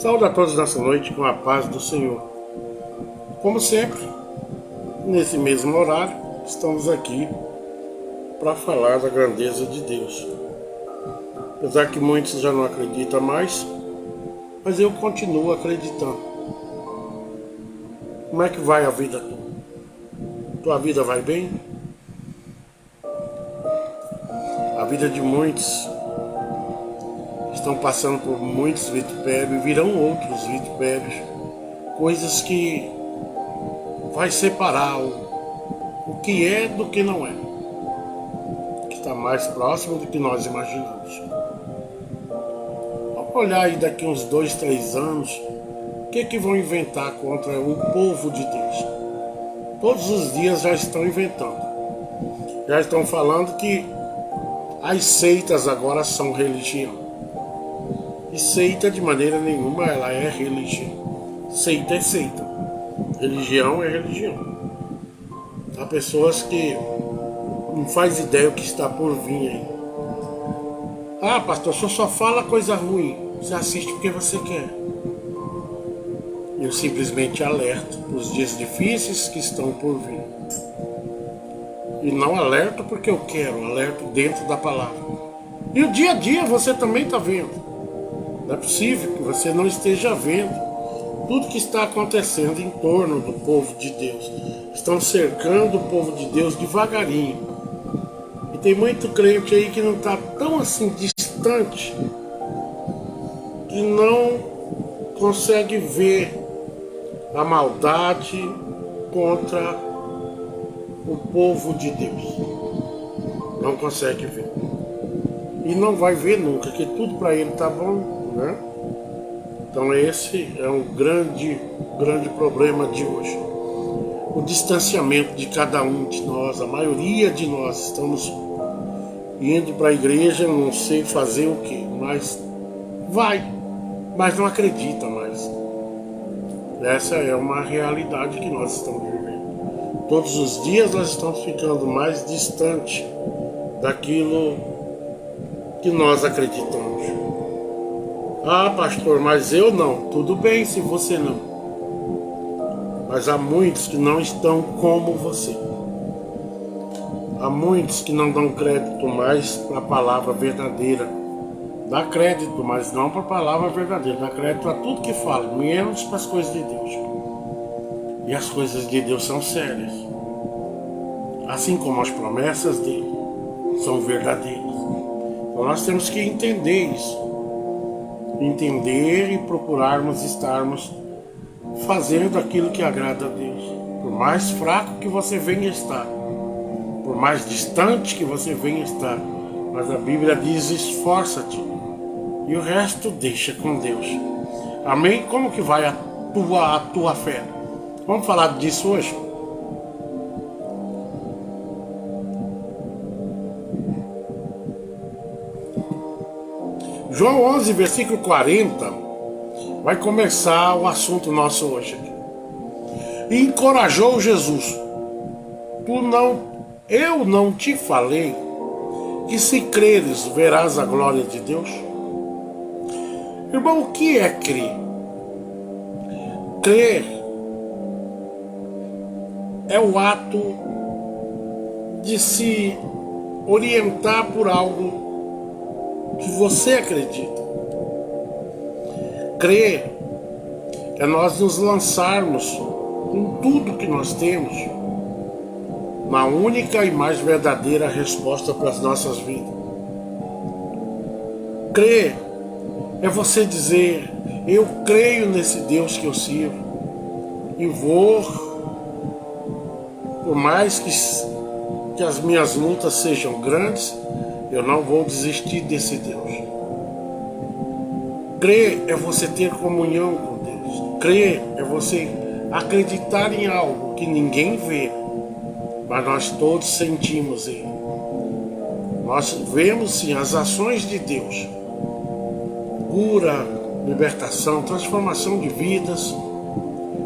Saúde a todos nessa noite com a paz do Senhor. Como sempre, nesse mesmo horário, estamos aqui para falar da grandeza de Deus. Apesar que muitos já não acreditam mais, mas eu continuo acreditando. Como é que vai a vida tua? Tua vida vai bem? A vida de muitos estão passando por muitos vitupérios, virão outros vitupérios, coisas que vai separar o que é do que não é, que está mais próximo do que nós imaginamos. Vamos olhar aí daqui uns 2, 3 anos, o que vão inventar contra o povo de Deus? Todos os dias já estão inventando, já estão falando que as seitas agora são religião. E seita de maneira nenhuma ela é religião. Seita é seita. Religião é religião. Há pessoas que não faz ideia o que está por vir aí. Ah, pastor, o senhor só fala coisa ruim. Você assiste porque você quer. Eu simplesmente alerto os dias difíceis que estão por vir. E não alerto porque eu quero, alerto dentro da palavra. E o dia a dia você também está vendo. Não é possível que você não esteja vendo tudo que está acontecendo em torno do povo de Deus. Estão cercando o povo de Deus devagarinho. E tem muito crente aí que não está tão assim distante, que não consegue ver a maldade contra o povo de Deus. Não consegue ver. E não vai ver nunca, que tudo para ele está bom. Né? Então esse é um grande problema de hoje. O distanciamento de cada um de nós. A maioria de nós estamos indo para a igreja, não sei fazer o que, mas vai, mas não acredita mais. Essa é uma realidade que nós estamos vivendo. Todos os dias nós estamos ficando mais distante daquilo que nós acreditamos. Ah, pastor, mas eu não. Tudo bem se você não. Mas há muitos que não estão como você. Há muitos que não dão crédito mais para a palavra verdadeira. Dá crédito, mas não para a palavra verdadeira. Dá crédito a tudo que fala, menos para as coisas de Deus. E as coisas de Deus são sérias. Assim como as promessas dele são verdadeiras. Então nós temos que entender isso. Entender e procurarmos estarmos fazendo aquilo que agrada a Deus. Por mais fraco que você venha estar, por mais distante que você venha estar, mas a Bíblia diz: esforça-te e o resto deixa com Deus. Amém? Como que vai a tua fé? Vamos falar disso hoje? João 11, versículo 40, vai começar o assunto nosso hoje. E encorajou Jesus: eu não te falei que se creres verás a glória de Deus? Irmão, o que é crer? Crer é o ato de se orientar por algo que você acredita. Crer é nós nos lançarmos com tudo que nós temos na única e mais verdadeira resposta para as nossas vidas. Crer é você dizer: eu creio nesse Deus que eu sirvo e vou, por mais que as minhas lutas sejam grandes, eu não vou desistir desse Deus. Crer é você ter comunhão com Deus. Crer é você acreditar em algo que ninguém vê, mas nós todos sentimos Ele. Nós vemos sim as ações de Deus. Cura, libertação, transformação de vidas.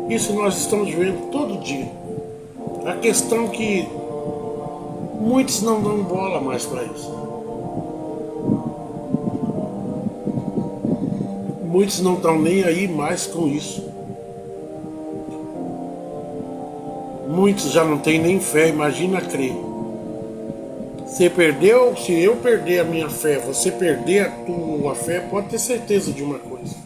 Isso nós estamos vendo todo dia. A questão é que muitos não dão bola mais para isso. Muitos não estão nem aí mais com isso. Muitos já não têm nem fé, imagina crer. Você perdeu, se eu perder a minha fé, você perder a tua fé, pode ter certeza de uma coisa.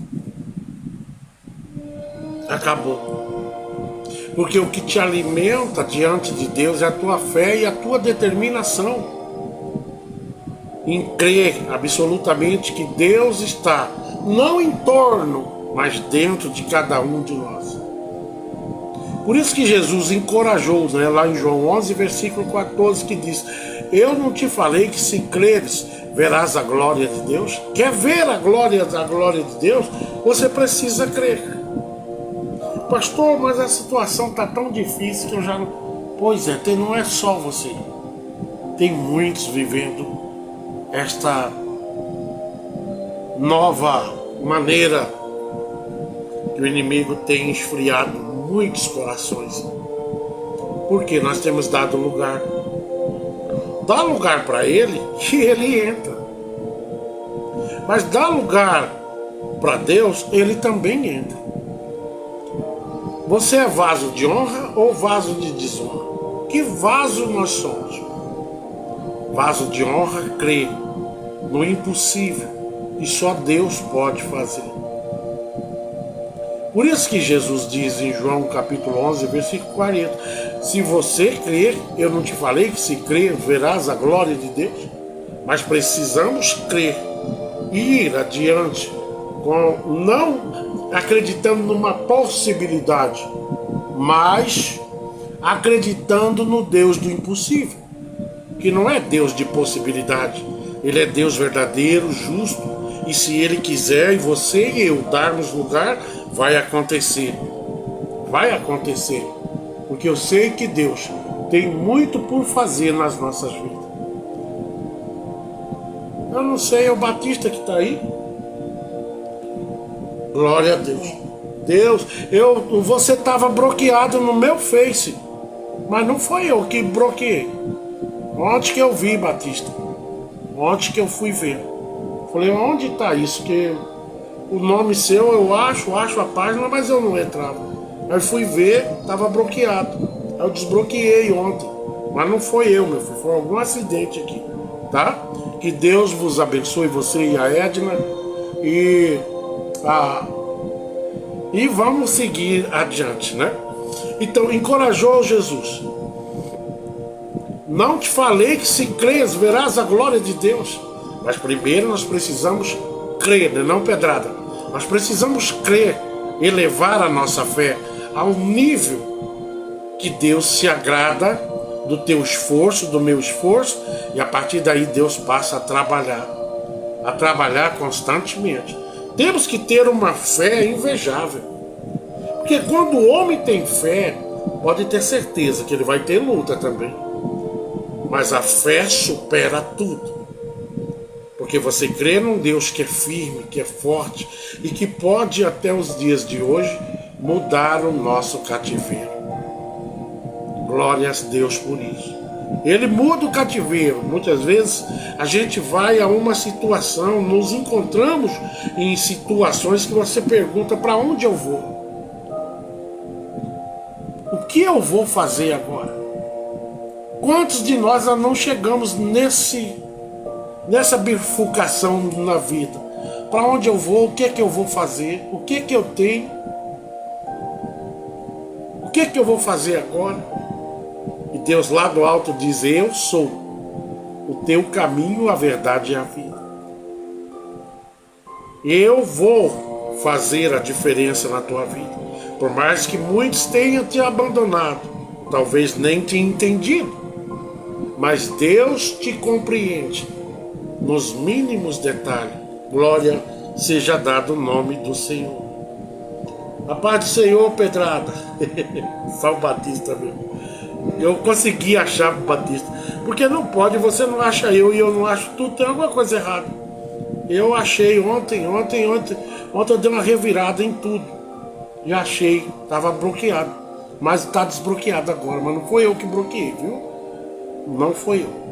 Acabou. Porque o que te alimenta diante de Deus é a tua fé e a tua determinação em crer absolutamente que Deus está, não em torno, mas dentro de cada um de nós. Por isso que Jesus encorajou, né, lá em João 11, versículo 14, que diz: eu não te falei que se creres, verás a glória de Deus? Quer ver a glória de Deus? Você precisa crer. Pastor, mas a situação está tão difícil que eu já não... Pois é, não é só você. Tem muitos vivendo esta nova maneira que o inimigo tem esfriado muitos corações. Porque nós temos dado lugar. Dá lugar para ele que ele entra. Mas dá lugar para Deus, ele também entra. Você é vaso de honra ou vaso de desonra? Que vaso nós somos? Vaso de honra crê no impossível que só Deus pode fazer. Por isso que Jesus diz em João capítulo 11, versículo 40, se você crer, eu não te falei que se crer verás a glória de Deus? Mas precisamos crer e ir adiante, não acreditando numa possibilidade, mas acreditando no Deus do impossível, que não é Deus de possibilidade, ele é Deus verdadeiro, justo, e se ele quiser e você e eu darmos lugar, vai acontecer. Vai acontecer. Porque eu sei que Deus tem muito por fazer nas nossas vidas. Eu não sei, é o Batista que está aí? Glória a Deus. Deus, você estava bloqueado no meu Face, mas não foi eu que bloqueei. Ontem que eu vi, Batista. Ontem que eu fui ver. Falei, onde está isso? Que o nome seu eu acho a página, mas eu não entrava. Aí fui ver, estava bloqueado. Aí eu desbloqueei ontem. Mas não foi eu, meu filho. Foi algum acidente aqui. Tá? Que Deus vos abençoe, você e a Edna. E vamos seguir adiante, né? Então, encorajou Jesus. Não te falei que se crês, verás a glória de Deus. Mas primeiro nós precisamos crer, não pedrada. Nós precisamos crer, elevar a nossa fé ao nível que Deus se agrada do teu esforço, do meu esforço, e a partir daí Deus passa a trabalhar constantemente. Temos que ter uma fé invejável. Porque quando o homem tem fé, pode ter certeza que ele vai ter luta também. Mas a fé supera tudo. Porque você crê num Deus que é firme, que é forte e que pode até os dias de hoje mudar o nosso cativeiro. Glória a Deus por isso. Ele muda o cativeiro. Muitas vezes a gente vai a uma situação, nos encontramos em situações que você pergunta: para onde eu vou? O que eu vou fazer agora? Quantos de nós não chegamos nessa bifurcação na vida? Para onde eu vou? O que é que eu vou fazer? O que é que eu tenho? O que é que eu vou fazer agora? E Deus lá do alto diz: eu sou o teu caminho, a verdade e a vida. Eu vou fazer a diferença na tua vida. Por mais que muitos tenham te abandonado, talvez nem te entendido, mas Deus te compreende nos mínimos detalhes. Glória seja dado o nome do Senhor. A paz do Senhor, pedrada. Só o Batista mesmo. Eu consegui achar o Batista. Porque não pode, você não acha eu e eu não acho tu, tem alguma coisa errada. Eu achei ontem eu dei uma revirada em tudo. E achei, estava bloqueado. Mas está desbloqueado agora. Mas não foi eu que bloqueei, viu? Não foi eu.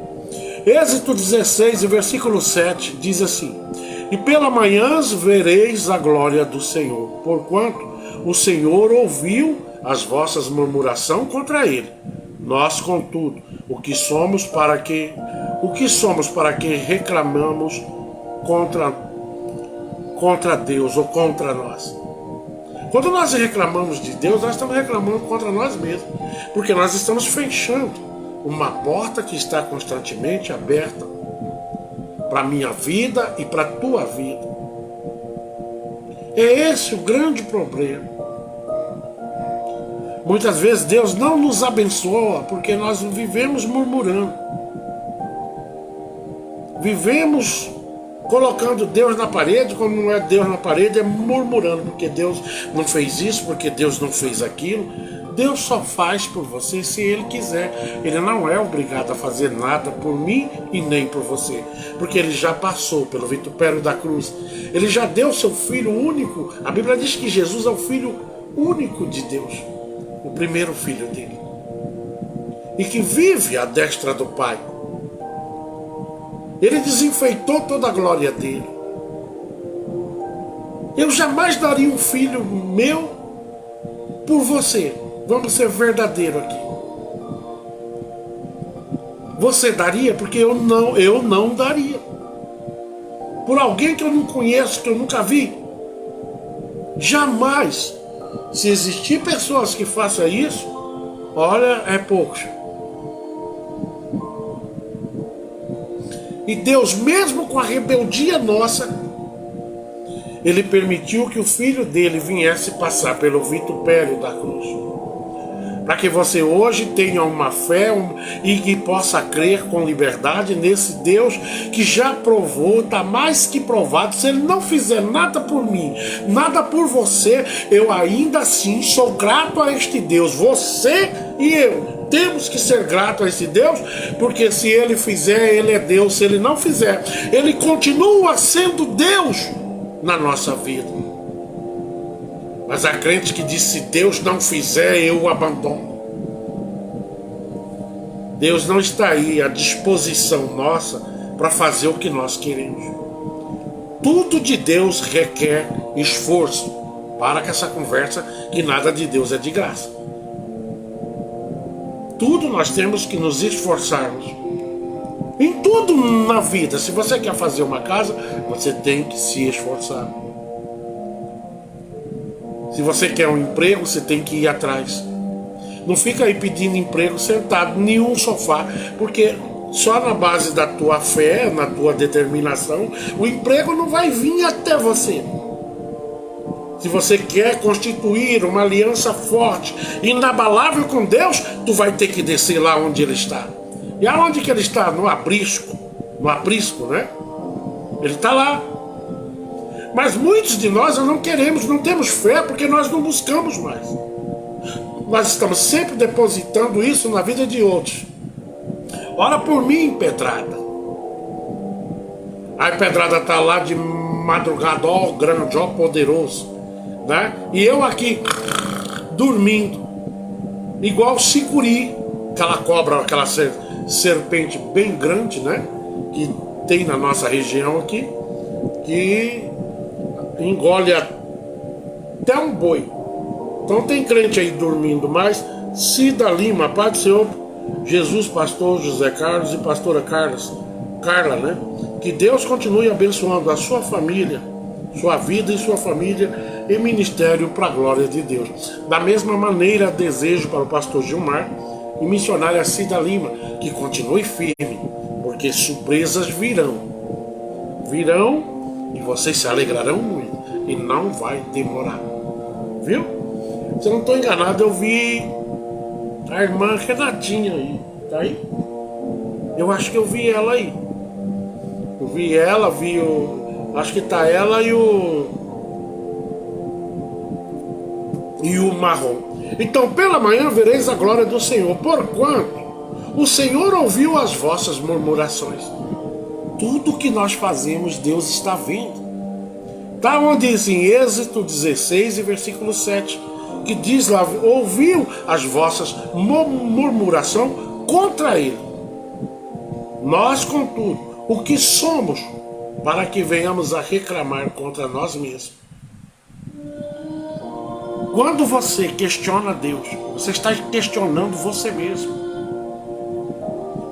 Êxodo 16, versículo 7, diz assim: E pela manhã vereis a glória do Senhor, porquanto o Senhor ouviu as vossas murmurações contra ele. Nós, contudo, o que somos para que reclamamos contra Deus ou contra nós? Quando nós reclamamos de Deus, nós estamos reclamando contra nós mesmos, porque nós estamos fechando uma porta que está constantemente aberta para a minha vida e para a tua vida. É esse o grande problema. Muitas vezes Deus não nos abençoa porque nós vivemos murmurando. Vivemos colocando Deus na parede, quando não é Deus na parede, é murmurando, porque Deus não fez isso, porque Deus não fez aquilo. Deus só faz por você se Ele quiser. Ele não é obrigado a fazer nada por mim e nem por você, porque Ele já passou pelo vitupério da cruz. Ele já deu seu Filho único. A Bíblia diz que Jesus é o Filho único de Deus, o primeiro Filho dele, e que vive à destra do Pai. Ele desenfeitou toda a glória dele. Eu jamais daria um filho meu por você. Vamos ser verdadeiro aqui. Você daria? Porque eu não daria. Por alguém que eu não conheço, que eu nunca vi. Jamais. Se existir pessoas que façam isso, olha, é pouco. E Deus, mesmo com a rebeldia nossa, Ele permitiu que o Filho dele viesse passar pelo vitupério da cruz, para que você hoje tenha uma fé e que possa crer com liberdade nesse Deus que já provou, está mais que provado. Se Ele não fizer nada por mim, nada por você, eu ainda assim sou grato a este Deus. Você e eu temos que ser gratos a esse Deus, porque se Ele fizer, Ele é Deus. Se Ele não fizer, Ele continua sendo Deus na nossa vida. Mas há crente que diz: se Deus não fizer, eu o abandono. Deus não está aí à disposição nossa para fazer o que nós queremos. Tudo de Deus requer esforço. Para com essa conversa que nada de Deus é de graça. Tudo nós temos que nos esforçarmos. Em tudo na vida. Se você quer fazer uma casa, você tem que se esforçar. Se você quer um emprego, você tem que ir atrás. Não fica aí pedindo emprego sentado em nenhum sofá, porque só na base da tua fé, na tua determinação, o emprego não vai vir até você. Se você quer constituir uma aliança forte, inabalável com Deus, tu vai ter que descer lá onde Ele está. E aonde que Ele está? No aprisco, né? Ele está lá. Mas muitos de nós não queremos, não temos fé, porque nós não buscamos mais. Nós estamos sempre depositando isso na vida de outros. Ora por mim, Pedrada. Aí Pedrada está lá de madrugada, ó grande, ó poderoso, né? E eu aqui dormindo, igual sicuri, aquela cobra, aquela serpente bem grande, né? Que tem na nossa região aqui, que engole até um boi. Então tem crente aí dormindo, mas Cida Lima, Pai do Senhor Jesus, pastor José Carlos e pastora Carla, né? Que Deus continue abençoando a sua família, sua vida e sua família em ministério para a glória de Deus. Da mesma maneira, desejo para o pastor Gilmar e missionária Cida Lima que continue firme, porque surpresas virão. E vocês se alegrarão muito e não vai demorar. Viu? Se eu não estou enganado, eu vi a irmã Renatinha aí. Tá aí? Eu acho que eu vi ela aí. Eu vi ela, acho que tá ela e o Marrom. Então, pela manhã vereis a glória do Senhor, porquanto o Senhor ouviu as vossas murmurações. Tudo que nós fazemos, Deus está vendo. Está onde diz em Êxodo 16 e versículo 7, que diz lá: ouviu as vossas murmurações contra Ele. Nós, contudo, o que somos para que venhamos a reclamar contra nós mesmos. Quando você questiona Deus, você está questionando você mesmo.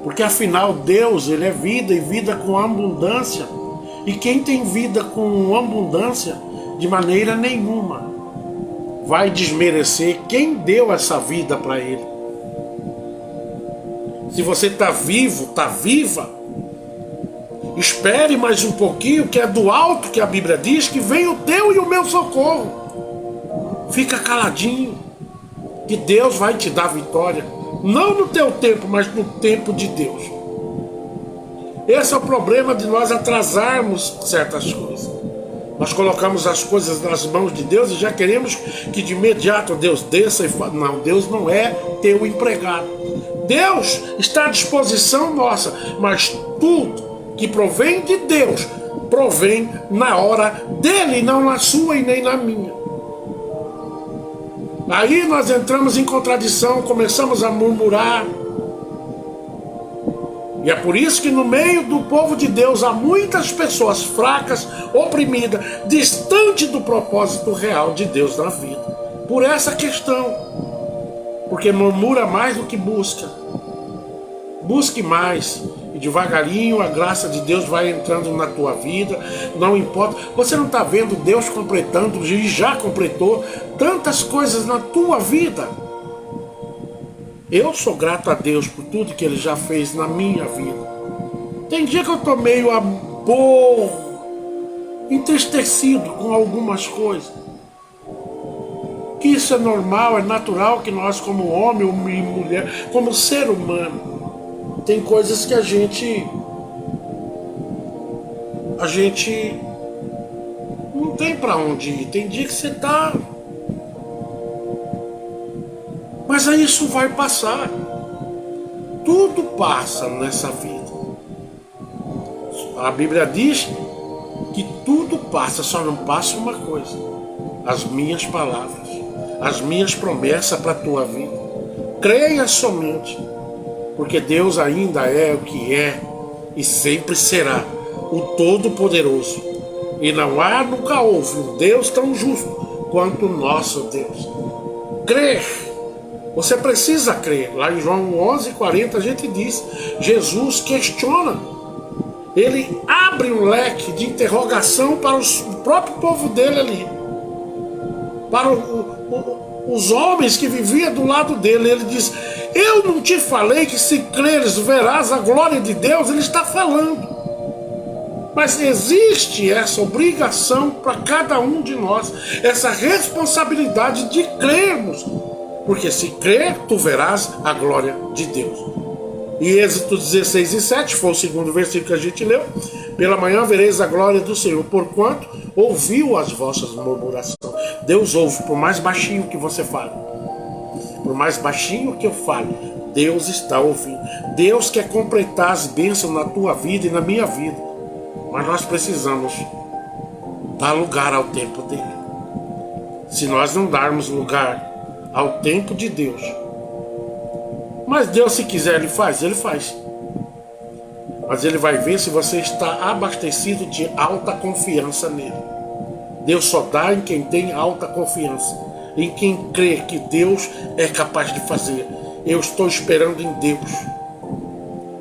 Porque afinal Deus, Ele é vida e vida com abundância. E quem tem vida com abundância, de maneira nenhuma, vai desmerecer quem deu essa vida para Ele. Se você está vivo, está viva, espere mais um pouquinho, que é do alto que a Bíblia diz, que vem o teu e o meu socorro. Fica caladinho, que Deus vai te dar vitória. Não no teu tempo, mas no tempo de Deus. Esse é o problema de nós atrasarmos certas coisas. Nós colocamos as coisas nas mãos de Deus e já queremos que de imediato Deus desça e fale. Não, Deus não é teu empregado. Deus está à disposição nossa, mas tudo que provém de Deus, provém na hora dele, não na sua e nem na minha. Aí nós entramos em contradição, começamos a murmurar. E é por isso que no meio do povo de Deus há muitas pessoas fracas, oprimidas, distante do propósito real de Deus na vida. Por essa questão. Porque murmura mais do que busca. Busque mais. E devagarinho a graça de Deus vai entrando na tua vida. Não importa. Você não está vendo Deus completando, e já completou tantas coisas na tua vida. Eu sou grato a Deus por tudo que Ele já fez na minha vida. Tem dia que eu estou meio entristecido com algumas coisas. Que isso é normal, é natural que nós como homem e mulher, como ser humano, tem coisas que a gente não tem para onde ir. Tem dia que você está... Mas aí isso vai passar. Tudo passa nessa vida. A Bíblia diz que tudo passa, só não passa uma coisa: as minhas palavras, as minhas promessas para a tua vida. Creia somente, porque Deus ainda é o que é e sempre será o Todo-Poderoso. E não há, nunca houve um Deus tão justo quanto o nosso Deus. Crer. Você precisa crer. Lá em João 11:40 a gente diz, Jesus questiona. Ele abre um leque de interrogação para o próprio povo dele ali. Para os homens que viviam do lado dele. Ele diz, eu não te falei que se creres verás a glória de Deus? Ele está falando. Mas existe essa obrigação para cada um de nós. Essa responsabilidade de crermos. Porque se crer, tu verás a glória de Deus. E Êxodo 16:7 foi o segundo versículo que a gente leu. Pela manhã vereis a glória do Senhor, porquanto ouviu as vossas murmurações. Deus ouve, por mais baixinho que você fale. Por mais baixinho que eu fale, Deus está ouvindo. Deus quer completar as bênçãos na tua vida e na minha vida. Mas nós precisamos dar lugar ao tempo dele. Se nós não darmos lugar ao tempo de Deus, mas Deus, se quiser, Ele faz. Mas Ele vai ver se você está abastecido de alta confiança nele. Deus só dá em quem tem alta confiança, em quem crê que Deus é capaz de fazer. Eu estou esperando em Deus.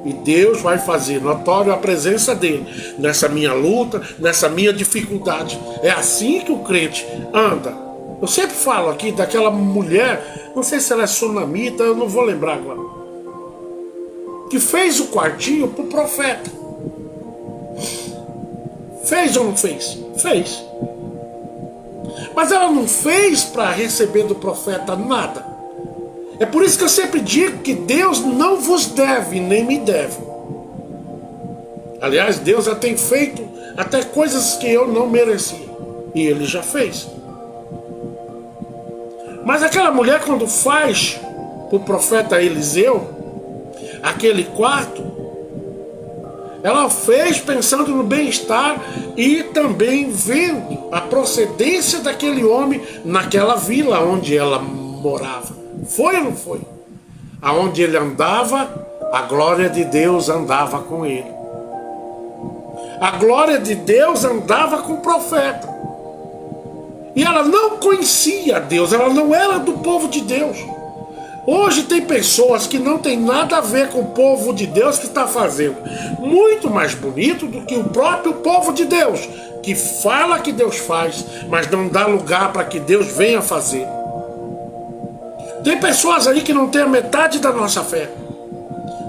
E Deus vai fazer notório a presença dele nessa minha luta, nessa minha dificuldade. É assim que o crente anda. Eu sempre falo aqui daquela mulher, não sei se ela é sunamita, eu não vou lembrar agora, que fez o quartinho para o profeta. Fez ou não fez? Fez. Mas ela não fez para receber do profeta nada. É por isso que eu sempre digo que Deus não vos deve, nem me deve. Aliás, Deus já tem feito até coisas que eu não merecia. E Ele já fez. Mas aquela mulher, quando faz para o profeta Eliseu aquele quarto, ela fez pensando no bem-estar e também vendo a procedência daquele homem naquela vila onde ela morava. Foi ou não foi? Aonde ele andava, a glória de Deus andava com ele. A glória de Deus andava com o profeta. E ela não conhecia Deus, ela não era do povo de Deus. Hoje tem pessoas que não tem nada a ver com o povo de Deus que está fazendo muito mais bonito do que o próprio povo de Deus, que fala que Deus faz, mas não dá lugar para que Deus venha fazer. Tem pessoas aí que não têm a metade da nossa fé,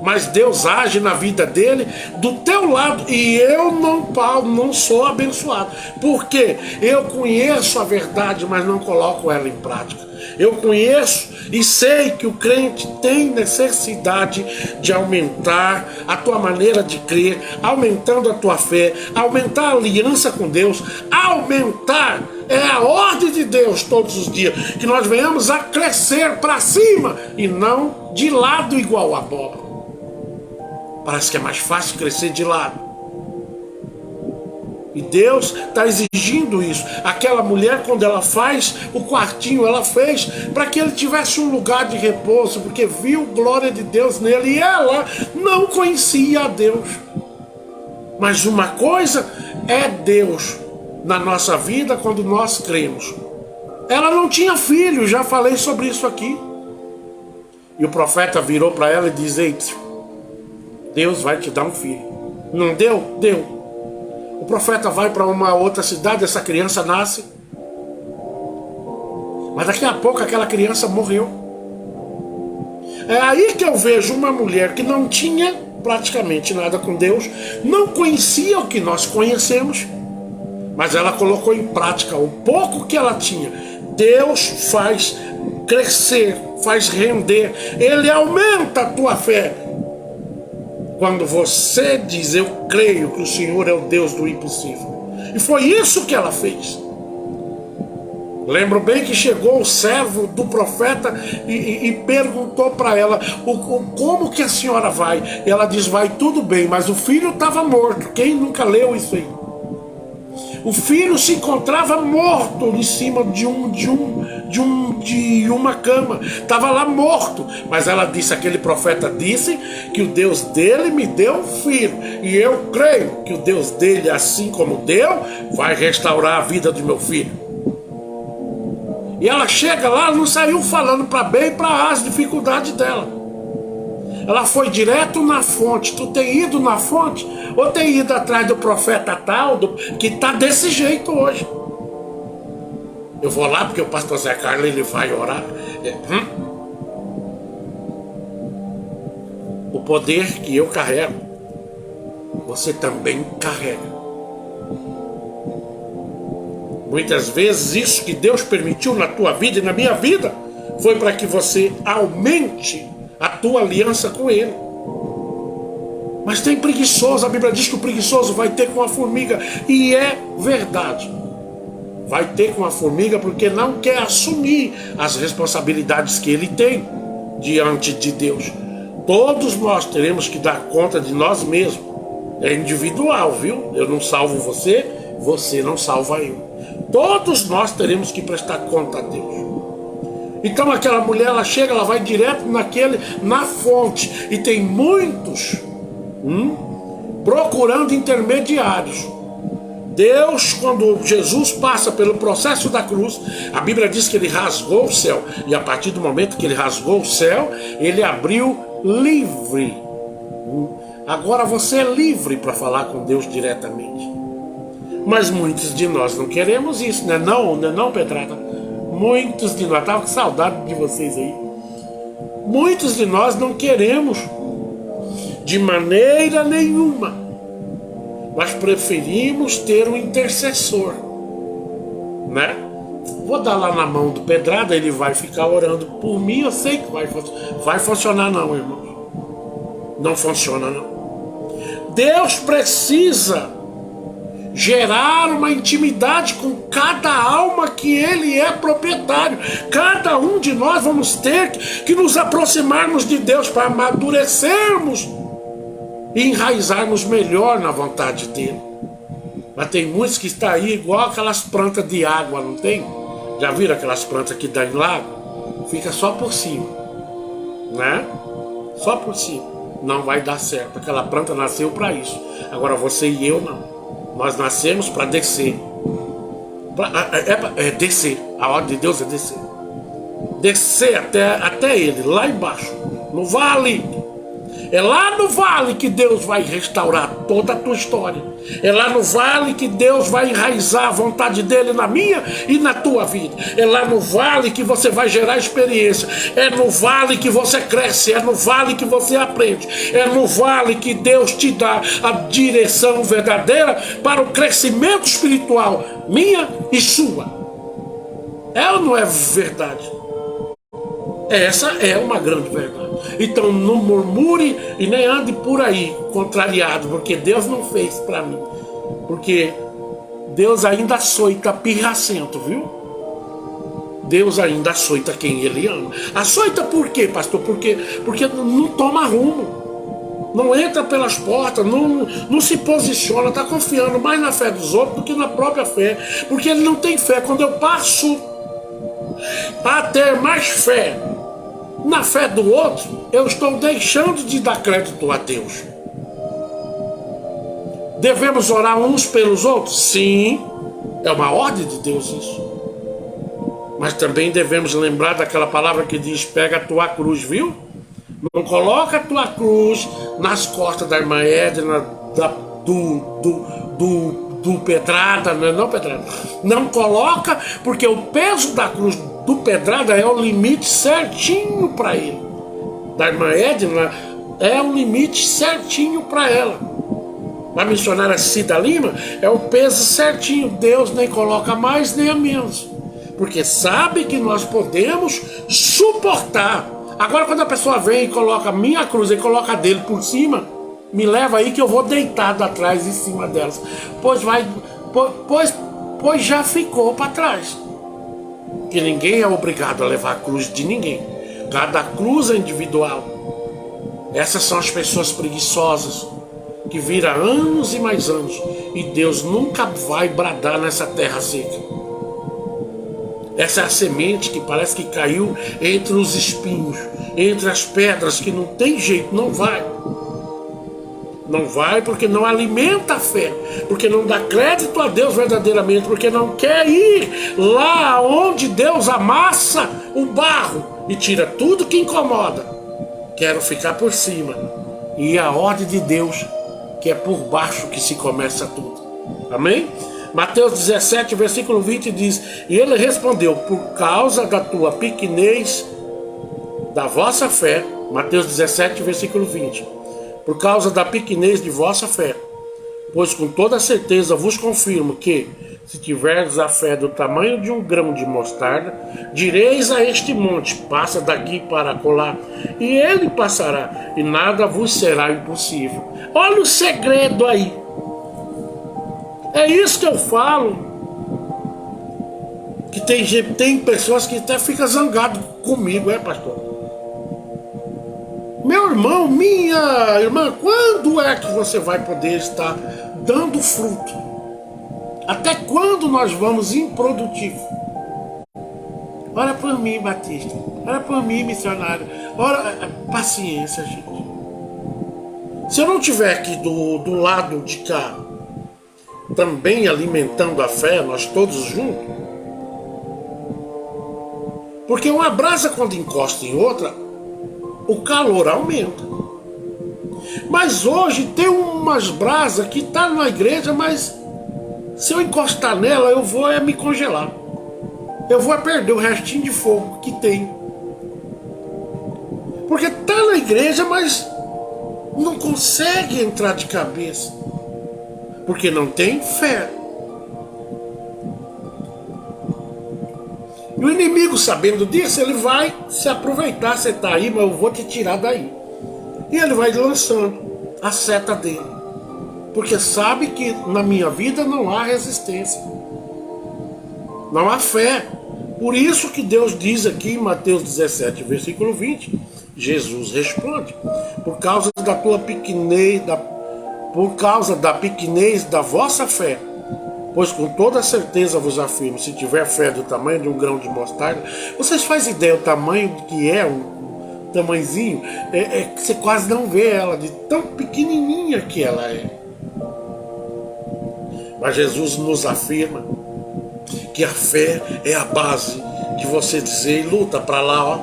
mas Deus age na vida dele do teu lado. E eu não, Paulo, não sou abençoado, porque eu conheço a verdade, mas não coloco ela em prática. Eu conheço e sei que o crente tem necessidade de aumentar a tua maneira de crer, aumentando a tua fé, aumentar a aliança com Deus, aumentar a ordem de Deus todos os dias, que nós venhamos a crescer para cima e não de lado igual a abóbora. Parece que é mais fácil crescer de lado. E Deus está exigindo isso. Aquela mulher, quando ela faz o quartinho, ela fez para que ele tivesse um lugar de repouso, porque viu glória de Deus nele, e ela não conhecia a Deus. Mas uma coisa é Deus na nossa vida quando nós cremos. Ela não tinha filho, já falei sobre isso aqui. E o profeta virou para ela e disse: eita, Deus vai te dar um filho. Não deu? Deu. O profeta vai para uma outra cidade, essa criança nasce. Mas daqui a pouco aquela criança morreu. É aí que eu vejo uma mulher que não tinha praticamente nada com Deus, não conhecia o que nós conhecemos, mas ela colocou em prática o pouco que ela tinha. Deus faz crescer, faz render, Ele aumenta a tua fé. Quando você diz: eu creio que o Senhor é o Deus do impossível. E foi isso que ela fez. Lembro bem que chegou o servo do profeta e perguntou para ela: como que a senhora vai? E ela diz: vai tudo bem, mas o filho estava morto. Quem nunca leu isso aí? O filho se encontrava morto em cima de uma cama. Estava lá morto. Mas ela disse: aquele profeta disse que o Deus dele me deu um filho. E eu creio que o Deus dele, assim como deu, vai restaurar a vida do meu filho. E ela chega lá, não saiu falando para bem e para as dificuldades dela. Ela foi direto na fonte. Tu tem ido na fonte? Ou tem ido atrás do profeta tal, que está desse jeito hoje? Eu vou lá porque o pastor Zé Carlos, ele vai orar. O poder que eu carrego, você também carrega. Muitas vezes isso que Deus permitiu na tua vida e na minha vida foi para que você aumente a tua aliança com Ele. Mas tem preguiçoso, a Bíblia diz que o preguiçoso vai ter com a formiga, e é verdade. Vai ter com a formiga porque não quer assumir as responsabilidades que ele tem diante de Deus. Todos nós teremos que dar conta de nós mesmos. É individual, viu? Eu não salvo você, você não salva eu. Todos nós teremos que prestar conta a Deus. Então aquela mulher, ela chega, ela vai direto na fonte. E tem muitos procurando intermediários. Deus, quando Jesus passa pelo processo da cruz, a Bíblia diz que ele rasgou o céu. E a partir do momento que ele rasgou o céu, ele abriu livre. Agora você é livre para falar com Deus diretamente. Mas muitos de nós não queremos isso, né? Não, Petrata? Muitos de nós, estava com saudade de vocês aí. Muitos de nós não queremos de maneira nenhuma. Nós preferimos ter um intercessor, né? Vou dar lá na mão do Pedrada, ele vai ficar orando por mim. Eu sei que vai funcionar não, irmão. Não funciona não. Deus precisa gerar uma intimidade com cada alma que Ele é proprietário. Cada um de nós vamos ter que nos aproximarmos de Deus para amadurecermos e enraizarmos melhor na vontade dEle. Mas tem muitos que estão aí igual aquelas plantas de água, não tem? Já viram aquelas plantas que dão em lago? Fica só por cima, né? Só por cima. Não vai dar certo. Aquela planta nasceu para isso. Agora você e eu não. Nós nascemos para descer. É descer. A ordem de Deus é descer. Descer até Ele, lá embaixo, no vale. É lá no vale que Deus vai restaurar toda a tua história. É lá no vale que Deus vai enraizar a vontade dele na minha e na tua vida. É lá no vale que você vai gerar experiência. É no vale que você cresce. É no vale que você aprende. É no vale que Deus te dá a direção verdadeira para o crescimento espiritual minha e sua. É ou não é verdade? Essa é uma grande verdade. Então não murmure e nem ande por aí contrariado, porque Deus não fez para mim. Porque Deus ainda açoita pirracento, viu? Deus ainda açoita quem Ele ama. Açoita por quê, pastor? Porque não toma rumo. Não entra pelas portas, não se posiciona, está confiando mais na fé dos outros do que na própria fé. Porque ele não tem fé. Quando eu passo a ter mais fé na fé do outro, eu estou deixando de dar crédito a Deus. Devemos orar uns pelos outros? Sim, é uma ordem de Deus isso. Mas também devemos lembrar daquela palavra que diz: pega a tua cruz, viu? Não coloca a tua cruz nas costas da irmã Edna, do Pedrada, não Pedrada. Não coloca, porque o peso da cruz do Pedrada é o limite certinho para ele. Da irmã Edna é o limite certinho para ela. Da missionária Cida Lima é o peso certinho. Deus nem coloca mais nem a menos, porque sabe que nós podemos suportar. Agora quando a pessoa vem e coloca a minha cruz e coloca a dele por cima, me leva aí que eu vou deitado atrás em cima delas. Pois já ficou para trás. Que ninguém é obrigado a levar a cruz de ninguém. Cada cruz é individual. Essas são as pessoas preguiçosas que viram anos e mais anos, e Deus nunca vai bradar nessa terra seca. Essa é a semente que parece que caiu entre os espinhos, entre as pedras, que não tem jeito, não vai. Não vai porque não alimenta a fé, porque não dá crédito a Deus verdadeiramente, porque não quer ir lá onde Deus amassa o barro e tira tudo que incomoda. Quero ficar por cima. E a ordem de Deus, que é por baixo que se começa tudo. Amém? Mateus 17, versículo 20 diz: e ele respondeu: por causa da tua pequenez da vossa fé. Mateus 17, versículo 20. Por causa da pequenez de vossa fé, pois com toda certeza vos confirmo que, se tiverdes a fé do tamanho de um grão de mostarda, direis a este monte: passa daqui para acolá, e ele passará, e nada vos será impossível. Olha o segredo aí. É isso que eu falo. Que tem pessoas que até ficam zangadas comigo, pastor? Meu irmão, minha irmã, quando é que você vai poder estar dando fruto? Até quando nós vamos improdutivo? Ora por mim, Batista. Ora por mim, missionário. Ora, paciência, gente. Se eu não estiver aqui do lado de cá, também alimentando a fé, nós todos juntos, porque uma brasa quando encosta em outra, o calor aumenta. Mas hoje tem umas brasas que tá na igreja, mas se eu encostar nela, eu vou me congelar. Eu vou perder o restinho de fogo que tem. Porque tá na igreja, mas não consegue entrar de cabeça. Porque não tem fé. E o inimigo, sabendo disso, ele vai se aproveitar. Você está aí, mas eu vou te tirar daí. E ele vai lançando a seta dele. Porque sabe que na minha vida não há resistência. Não há fé. Por isso que Deus diz aqui em Mateus 17, versículo 20, Jesus responde: por causa da tua pequenez, por causa da pequenez da vossa fé, pois com toda certeza vos afirmo, se tiver fé do tamanho de um grão de mostarda. Vocês fazem ideia do tamanho que é um tamanhozinho? Que você quase não vê ela, de tão pequenininha que ela é. Mas Jesus nos afirma que a fé é a base que você dizer, luta para lá, ó,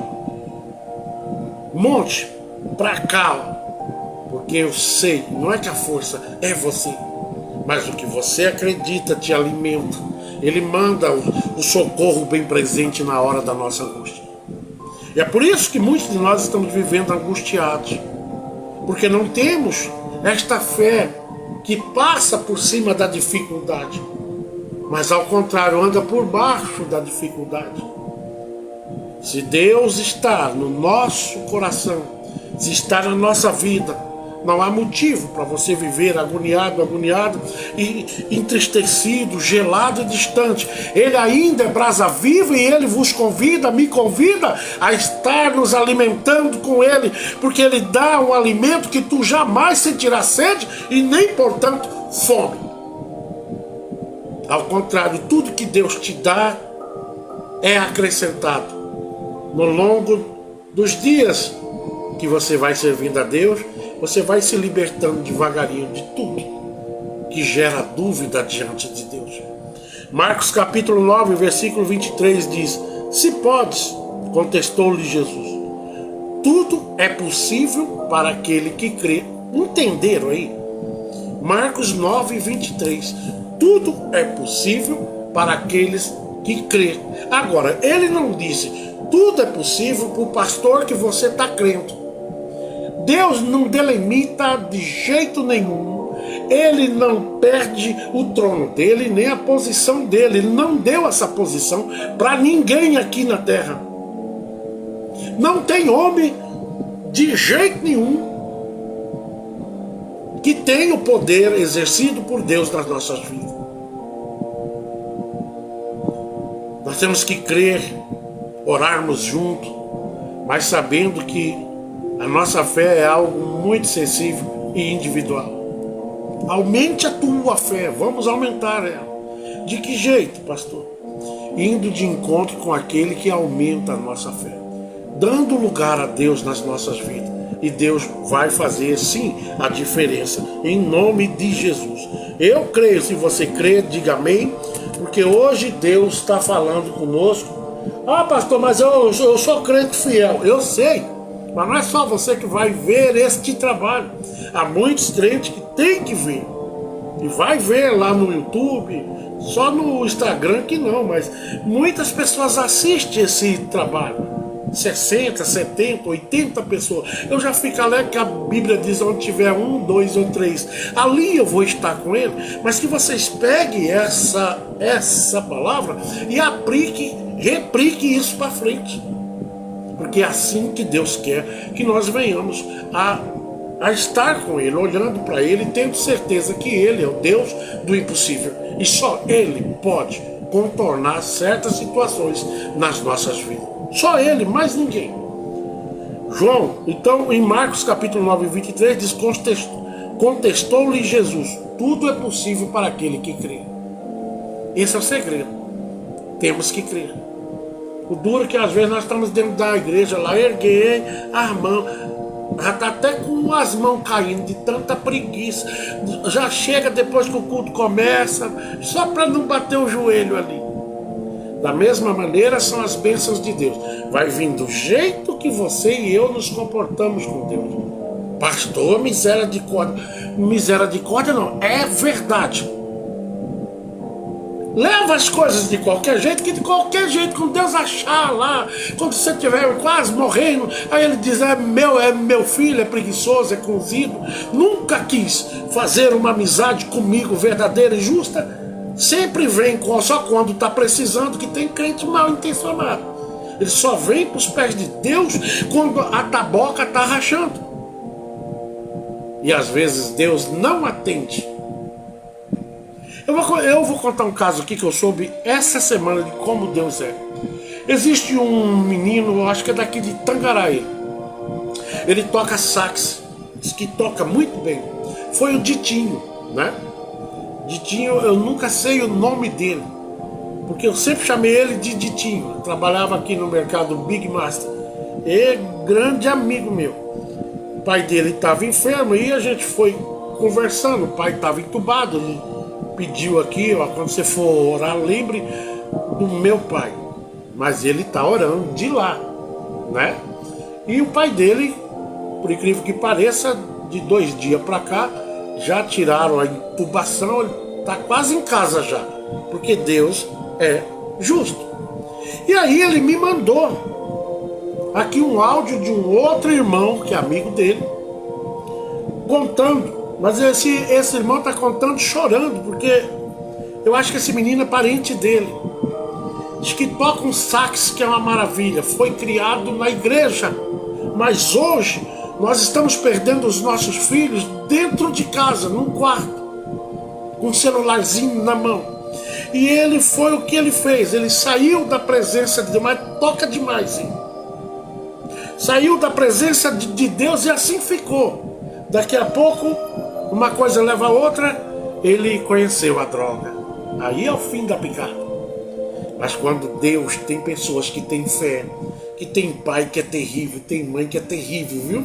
monte para cá, ó, porque eu sei, não é que a força é você, mas o que você acredita te alimenta. Ele manda o socorro bem presente na hora da nossa angústia. E é por isso que muitos de nós estamos vivendo angustiados, porque não temos esta fé que passa por cima da dificuldade, mas ao contrário, anda por baixo da dificuldade. Se Deus está no nosso coração, se está na nossa vida, não há motivo para você viver agoniado e entristecido, gelado e distante. Ele ainda é brasa viva e Ele vos convida, me convida a estar nos alimentando com Ele, porque Ele dá um alimento que tu jamais sentirás sede e nem, portanto, fome. Ao contrário, tudo que Deus te dá é acrescentado. No longo dos dias que você vai servindo a Deus, você vai se libertando devagarinho de tudo que gera dúvida diante de Deus. Marcos capítulo 9, versículo 23 diz: se podes, contestou-lhe Jesus, tudo é possível para aquele que crê. Entenderam aí? Marcos 9, 23. Tudo é possível para aqueles que crê. Agora, ele não disse, tudo é possível para o pastor que você está crendo. Deus não delimita de jeito nenhum. Ele não perde o trono dele, nem a posição dele. Ele não deu essa posição para ninguém aqui na terra. Não tem homem de jeito nenhum que tenha o poder exercido por Deus nas nossas vidas. Nós temos que crer, orarmos juntos, mas sabendo que a nossa fé é algo muito sensível e individual. Aumente a tua fé, vamos aumentar ela. De que jeito, pastor? Indo de encontro com aquele que aumenta a nossa fé, dando lugar a Deus nas nossas vidas. E Deus vai fazer sim a diferença, em nome de Jesus. Eu creio, se você crê, diga amém, porque hoje Deus está falando conosco. Ah, pastor, mas eu sou crente fiel. Eu sei. Mas não é só você que vai ver este trabalho. Há muitos crentes que tem que ver. E vai ver lá no YouTube, só no Instagram que não, mas muitas pessoas assistem esse trabalho. 60, 70, 80 pessoas. Eu já fico alegre que a Bíblia diz onde tiver 1, 2 ou 3. Ali eu vou estar com ele. Mas que vocês peguem essa palavra e replique isso para frente. Porque é assim que Deus quer que nós venhamos a estar com Ele, olhando para Ele, tendo certeza que Ele é o Deus do impossível. E só Ele pode contornar certas situações nas nossas vidas. Só Ele, mais ninguém. João, então, em Marcos capítulo 9, 23, diz: contestou-lhe Jesus, tudo é possível para aquele que crê. Esse é o segredo. Temos que crer. O duro é que às vezes nós estamos dentro da igreja lá, erguei as mãos, já está até com as mãos caindo de tanta preguiça. Já chega depois que o culto começa, só para não bater o joelho ali. Da mesma maneira são as bênçãos de Deus. Vai vir do jeito que você e eu nos comportamos com Deus. Pastor, misericórdia. Misericórdia não, é verdade. Leva as coisas de qualquer jeito, que de qualquer jeito, quando Deus achar lá, quando você estiver quase morrendo, aí ele diz, é meu filho, é preguiçoso, é cozido, nunca quis fazer uma amizade comigo verdadeira e justa, sempre vem só quando está precisando, que tem crente mal intencionado. Ele só vem para os pés de Deus quando a taboca está rachando. E às vezes Deus não atende. Eu vou contar um caso aqui que eu soube essa semana de como Deus é. Existe um menino, acho que é daqui de Tangaraí. Ele toca sax, diz que toca muito bem. Foi o Ditinho, né? Ditinho, eu nunca sei o nome dele, porque eu sempre chamei ele de Ditinho. Eu trabalhava aqui no mercado Big Master. É grande amigo meu. O pai dele estava enfermo e a gente foi conversando. O pai estava entubado ali. pediu aqui, ó, quando você for orar, lembre do meu pai. Mas ele está orando de lá, né? E o pai dele, por incrível que pareça, de 2 dias para cá, já tiraram a intubação, ele está quase em casa já, porque Deus é justo. E aí ele me mandou aqui um áudio de um outro irmão, que é amigo dele, contando, mas esse irmão está contando chorando, porque eu acho que esse menino é parente dele. Diz que toca um sax, que é uma maravilha, foi criado na igreja, mas hoje nós estamos perdendo os nossos filhos dentro de casa, num quarto, com um celularzinho na mão. E ele foi o que ele fez, ele saiu da presença de Deus, mas toca demais, hein? Saiu da presença de Deus e assim ficou. Daqui a pouco, uma coisa leva a outra, ele conheceu a droga. Aí é o fim da picada. Mas quando Deus tem pessoas que têm fé, que tem pai que é terrível, tem mãe que é terrível, viu?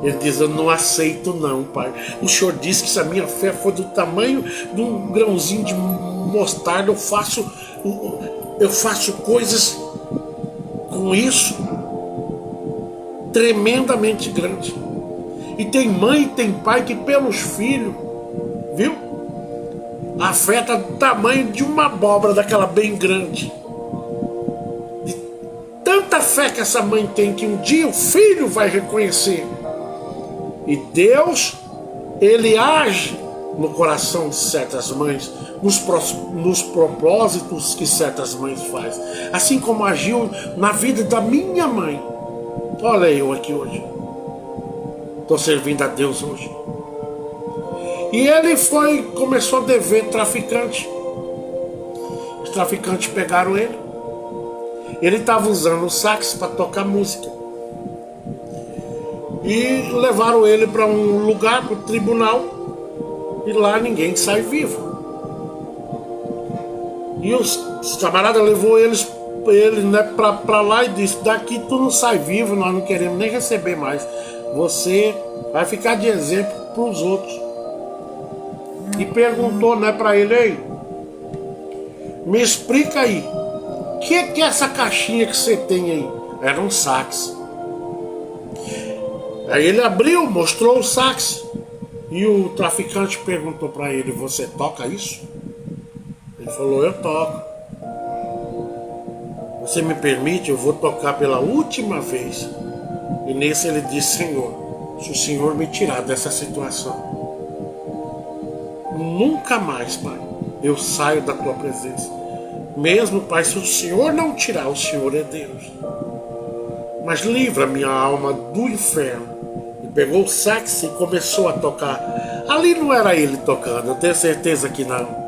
Ele diz, eu não aceito não, pai. O senhor disse que se a minha fé for do tamanho de um grãozinho de mostarda, eu faço coisas com isso tremendamente grandes. E tem mãe e tem pai que pelos filhos, viu? A fé está do tamanho de uma abóbora daquela bem grande. De tanta fé que essa mãe tem que um dia o filho vai reconhecer. E Deus, ele age no coração de certas mães, nos propósitos que certas mães fazem. Assim como agiu na vida da minha mãe. Olha eu aqui hoje. Estou servindo a Deus hoje. E ele começou a dever traficante. Os traficantes pegaram ele. Ele estava usando o sax para tocar música. E levaram ele para um lugar, para o tribunal. E lá ninguém sai vivo. E os camaradas levou ele, né, para lá e disse, daqui tu não sai vivo, nós não queremos nem receber mais. Você vai ficar de exemplo para os outros. E perguntou, né, para ele, ei, me explica aí, o que é essa caixinha que você tem aí? Era um sax. Aí ele abriu, mostrou o sax. E o traficante perguntou para ele, você toca isso? Ele falou, eu toco. Você me permite? Eu vou tocar pela última vez. E nesse ele disse, Senhor, se o Senhor me tirar dessa situação, nunca mais, Pai, eu saio da tua presença. Mesmo, Pai, se o Senhor não tirar, o Senhor é Deus. Mas livra minha alma do inferno. E pegou o sax e começou a tocar. Ali não era ele tocando, eu tenho certeza que não.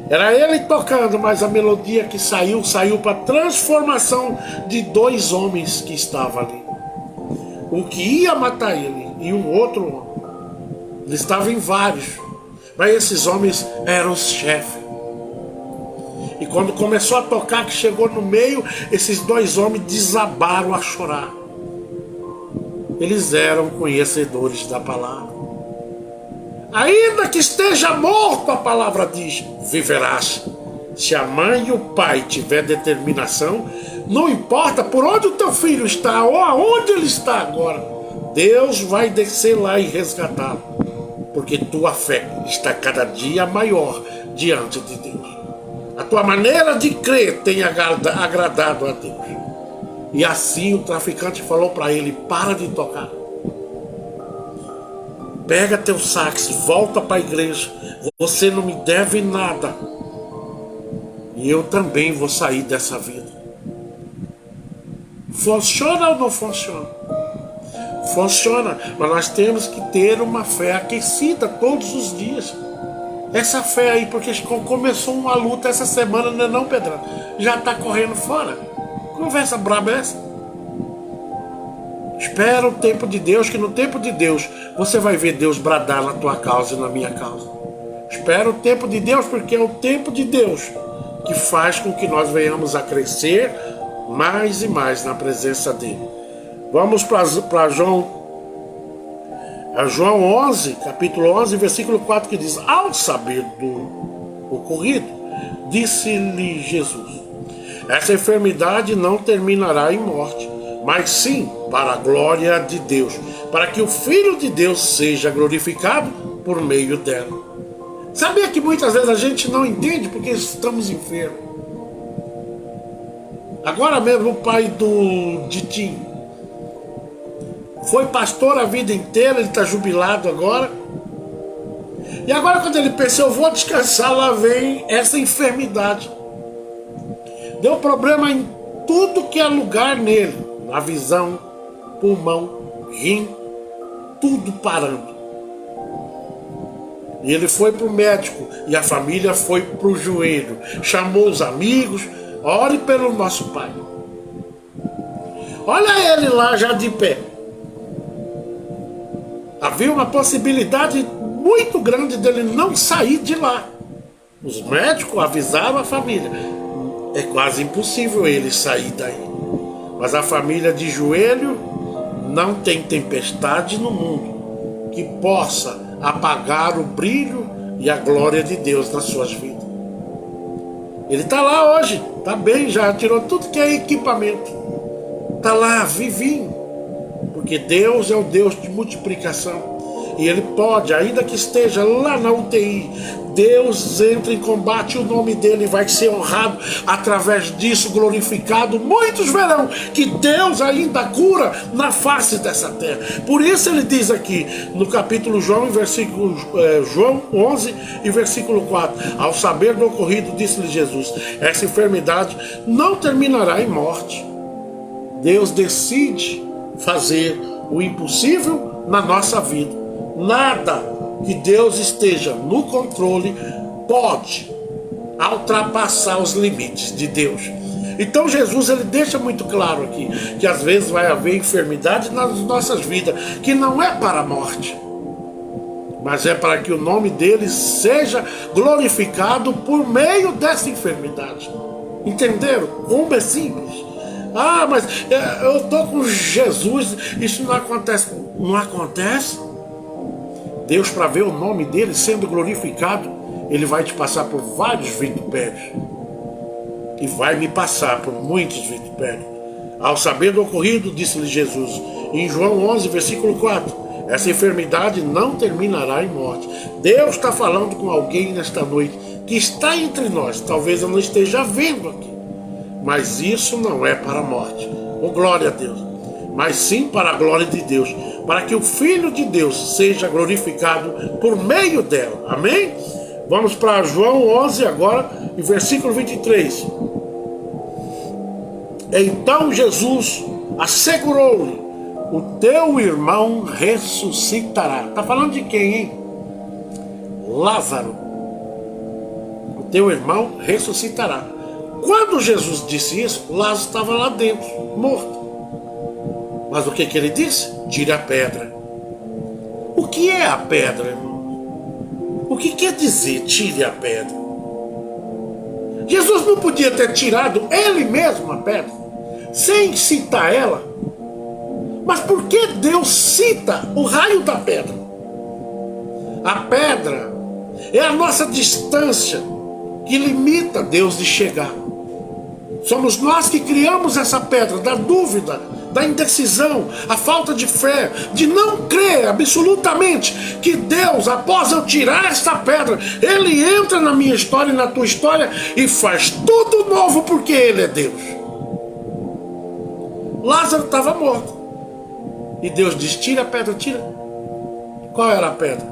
Era ele tocando, mas a melodia que saiu para a transformação de 2 homens que estavam ali. O que ia matar ele e um outro homem. Eles estavam em vários, mas esses homens eram os chefes. E quando começou a tocar, que chegou no meio, esses 2 homens desabaram a chorar. Eles eram conhecedores da palavra. Ainda que esteja morto, a palavra diz, viverás. Se a mãe e o pai tiver determinação, não importa por onde o teu filho está ou aonde ele está agora, Deus vai descer lá e resgatá-lo, porque tua fé está cada dia maior diante de Deus. A tua maneira de crer tem agradado a Deus. E assim o traficante falou para ele, para de tocar. Pega teu sax, volta para a igreja. Você não me deve nada. E eu também vou sair dessa vida. Funciona ou não funciona? Funciona, mas nós temos que ter uma fé aquecida todos os dias. Essa fé aí, porque começou uma luta essa semana, não é não, Pedrão? Já está correndo fora. Conversa braba é essa? Espera o tempo de Deus, que no tempo de Deus você vai ver Deus bradar na tua causa e na minha causa. Espera o tempo de Deus, porque é o tempo de Deus que faz com que nós venhamos a crescer mais e mais na presença dele. Vamos para João É João 11, capítulo 11, versículo 4, que diz: ao saber do ocorrido, disse-lhe Jesus: essa enfermidade não terminará em morte, mas sim para a glória de Deus, para que o Filho de Deus seja glorificado por meio dela. Sabia que muitas vezes a gente não entende porque estamos enfermos? Agora mesmo o pai do Ditinho foi pastor a vida inteira, ele está jubilado agora. E agora quando ele pensa, eu vou descansar, lá vem essa enfermidade. Deu problema em tudo que é lugar nele. Na visão, pulmão, rim, tudo parando. E ele foi para o médico e a família foi para o joelho. Chamou os amigos, ore pelo nosso pai. Olha ele lá já de pé. Havia uma possibilidade muito grande dele não sair de lá. Os médicos avisaram a família: é quase impossível ele sair daí. Mas a família de joelho, não tem tempestade no mundo que possa apagar o brilho e a glória de Deus nas suas vidas. Ele está lá hoje, está bem, já tirou tudo que é equipamento. Está lá, vivinho. Porque Deus é o Deus de multiplicação. E Ele pode, ainda que esteja lá na UTI, Deus entra em combate, o nome dele vai ser honrado através disso, glorificado. Muitos verão que Deus ainda cura na face dessa terra. Por isso ele diz aqui no capítulo João 11 e versículo 4: ao saber do ocorrido, disse-lhe Jesus: essa enfermidade não terminará em morte. Deus decide fazer o impossível na nossa vida. Nada que Deus esteja no controle pode ultrapassar os limites de Deus. Então Jesus ele deixa muito claro aqui que às vezes vai haver enfermidade nas nossas vidas que não é para a morte, mas é para que o nome dele seja glorificado por meio dessa enfermidade. Entenderam? Como é simples. Ah, mas eu estou com Jesus, isso não acontece. Não acontece? Deus, para ver o nome dele sendo glorificado, ele vai te passar por vários vitupérios. E vai me passar por muitos vitupérios. Ao saber do ocorrido, disse-lhe Jesus, em João 11, versículo 4, essa enfermidade não terminará em morte. Deus está falando com alguém nesta noite que está entre nós. Talvez eu não esteja vendo aqui, mas isso não é para a morte. Oh, glória a Deus. Mas sim para a glória de Deus, para que o Filho de Deus seja glorificado por meio dela. Amém? Vamos para João 11 agora, em versículo 23. Então Jesus assegurou-lhe: o teu irmão ressuscitará. Está falando de quem, hein? Lázaro. O teu irmão ressuscitará. Quando Jesus disse isso, Lázaro estava lá dentro, morto. Mas o que ele disse? Tire a pedra. O que é a pedra, irmão? O que quer dizer tire a pedra? Jesus não podia ter tirado ele mesmo a pedra, sem citar ela. Mas por que Deus cita o raio da pedra? A pedra é a nossa distância que limita Deus de chegar. Somos nós que criamos essa pedra da dúvida, da indecisão, a falta de fé, de não crer absolutamente que Deus, após eu tirar essa pedra, Ele entra na minha história e na tua história e faz tudo novo porque Ele é Deus. Lázaro estava morto e Deus diz: tira a pedra, tira. Qual era a pedra?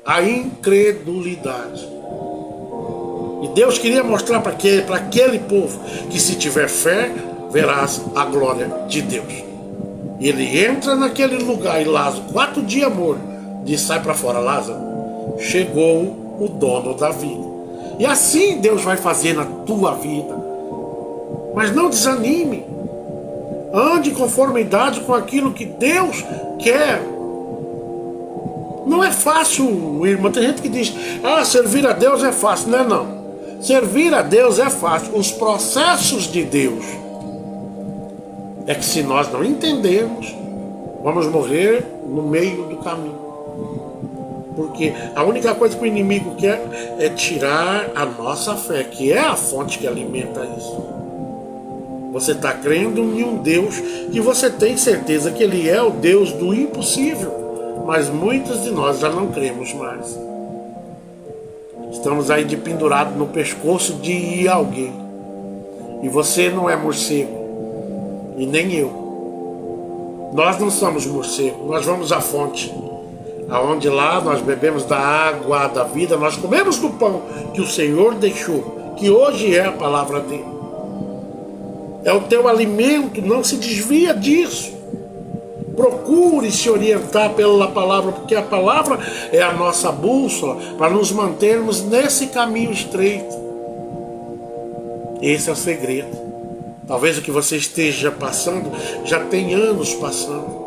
A incredulidade. E Deus queria mostrar para aquele povo que se tiver fé, verás a glória de Deus. E ele entra naquele lugar e Lázaro, 4 dias morto, diz: sai para fora, Lázaro. Chegou o dono da vida. E assim Deus vai fazer na tua vida. Mas não desanime. Ande em conformidade com aquilo que Deus quer. Não é fácil, irmão. Tem gente que diz: servir a Deus é fácil. Não é não. Servir a Deus é fácil. Os processos de Deus é que, se nós não entendermos, Vamos morrer no meio do caminho. Porque a única coisa que o inimigo quer é tirar a nossa fé, que é a fonte que alimenta isso. Você está crendo em um Deus que você tem certeza que Ele é o Deus do impossível, mas muitos de nós já não cremos mais. Estamos aí de pendurado no pescoço de alguém. E você não é morcego, e nem eu. Nós não somos morcego, nós vamos à fonte, aonde lá nós bebemos da água da vida, nós comemos do pão que o Senhor deixou, que hoje é a palavra dele. É o teu alimento, não se desvia disso. Procure se orientar pela palavra, porque a palavra é a nossa bússola para nos mantermos nesse caminho estreito. Esse é o segredo. Talvez o que você esteja passando já tem anos passando.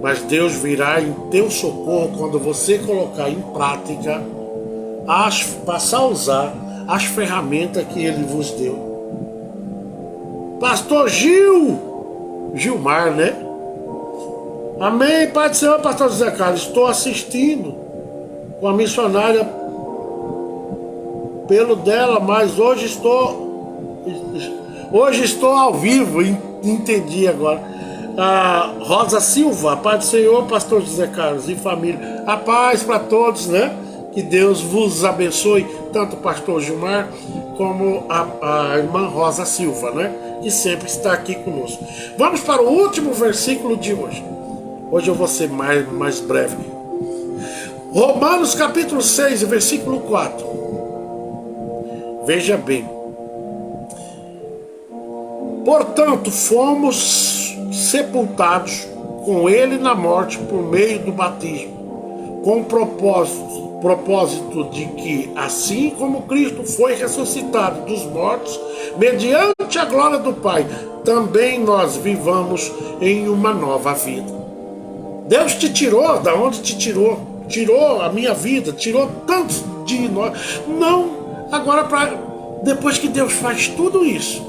Mas Deus virá em teu socorro quando você colocar em prática, passar a usar as ferramentas que Ele vos deu. Pastor Gilmar, né? Amém, Pai do Senhor, pastor José Carlos. Estou assistindo com a missionária pelo dela, mas hoje estou ao vivo, entendi agora. A Rosa Silva, Pai do Senhor, pastor José Carlos e família. A paz para todos, né? Que Deus vos abençoe, tanto o pastor Gilmar como a irmã Rosa Silva, né? Que sempre está aqui conosco. Vamos para o último versículo de hoje. Hoje eu vou ser mais breve. Romanos capítulo 6, versículo 4. Veja bem. Portanto, fomos sepultados com ele na morte por meio do batismo, com o propósito de que, assim como Cristo foi ressuscitado dos mortos, mediante a glória do Pai, também nós vivamos em uma nova vida. Deus te tirou, da onde te tirou? Tirou a minha vida, tirou tantos de nós. Não, agora depois que Deus faz tudo isso,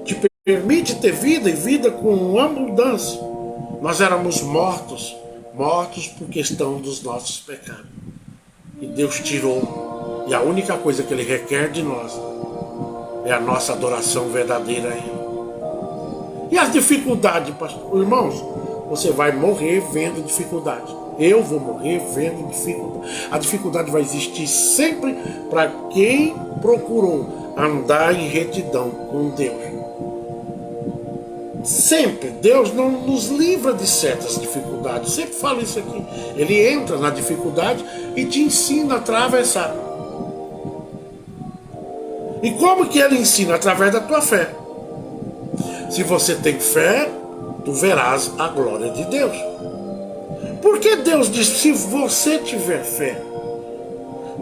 te permite ter vida e vida com abundância. Nós éramos mortos por questão dos nossos pecados. E Deus tirou. E a única coisa que Ele requer de nós é a nossa adoração verdadeira a Ele. E as dificuldades, pastor? Irmãos, você vai morrer vendo dificuldade. Eu vou morrer vendo dificuldade. A dificuldade vai existir sempre para quem procurou andar em retidão com Deus. Sempre. Deus não nos livra de certas dificuldades. Sempre falo isso aqui. Ele entra na dificuldade e te ensina a atravessar. E como que Ele ensina? Através da tua fé. Se você tem fé, tu verás a glória de Deus. Por que Deus diz, se você tiver fé?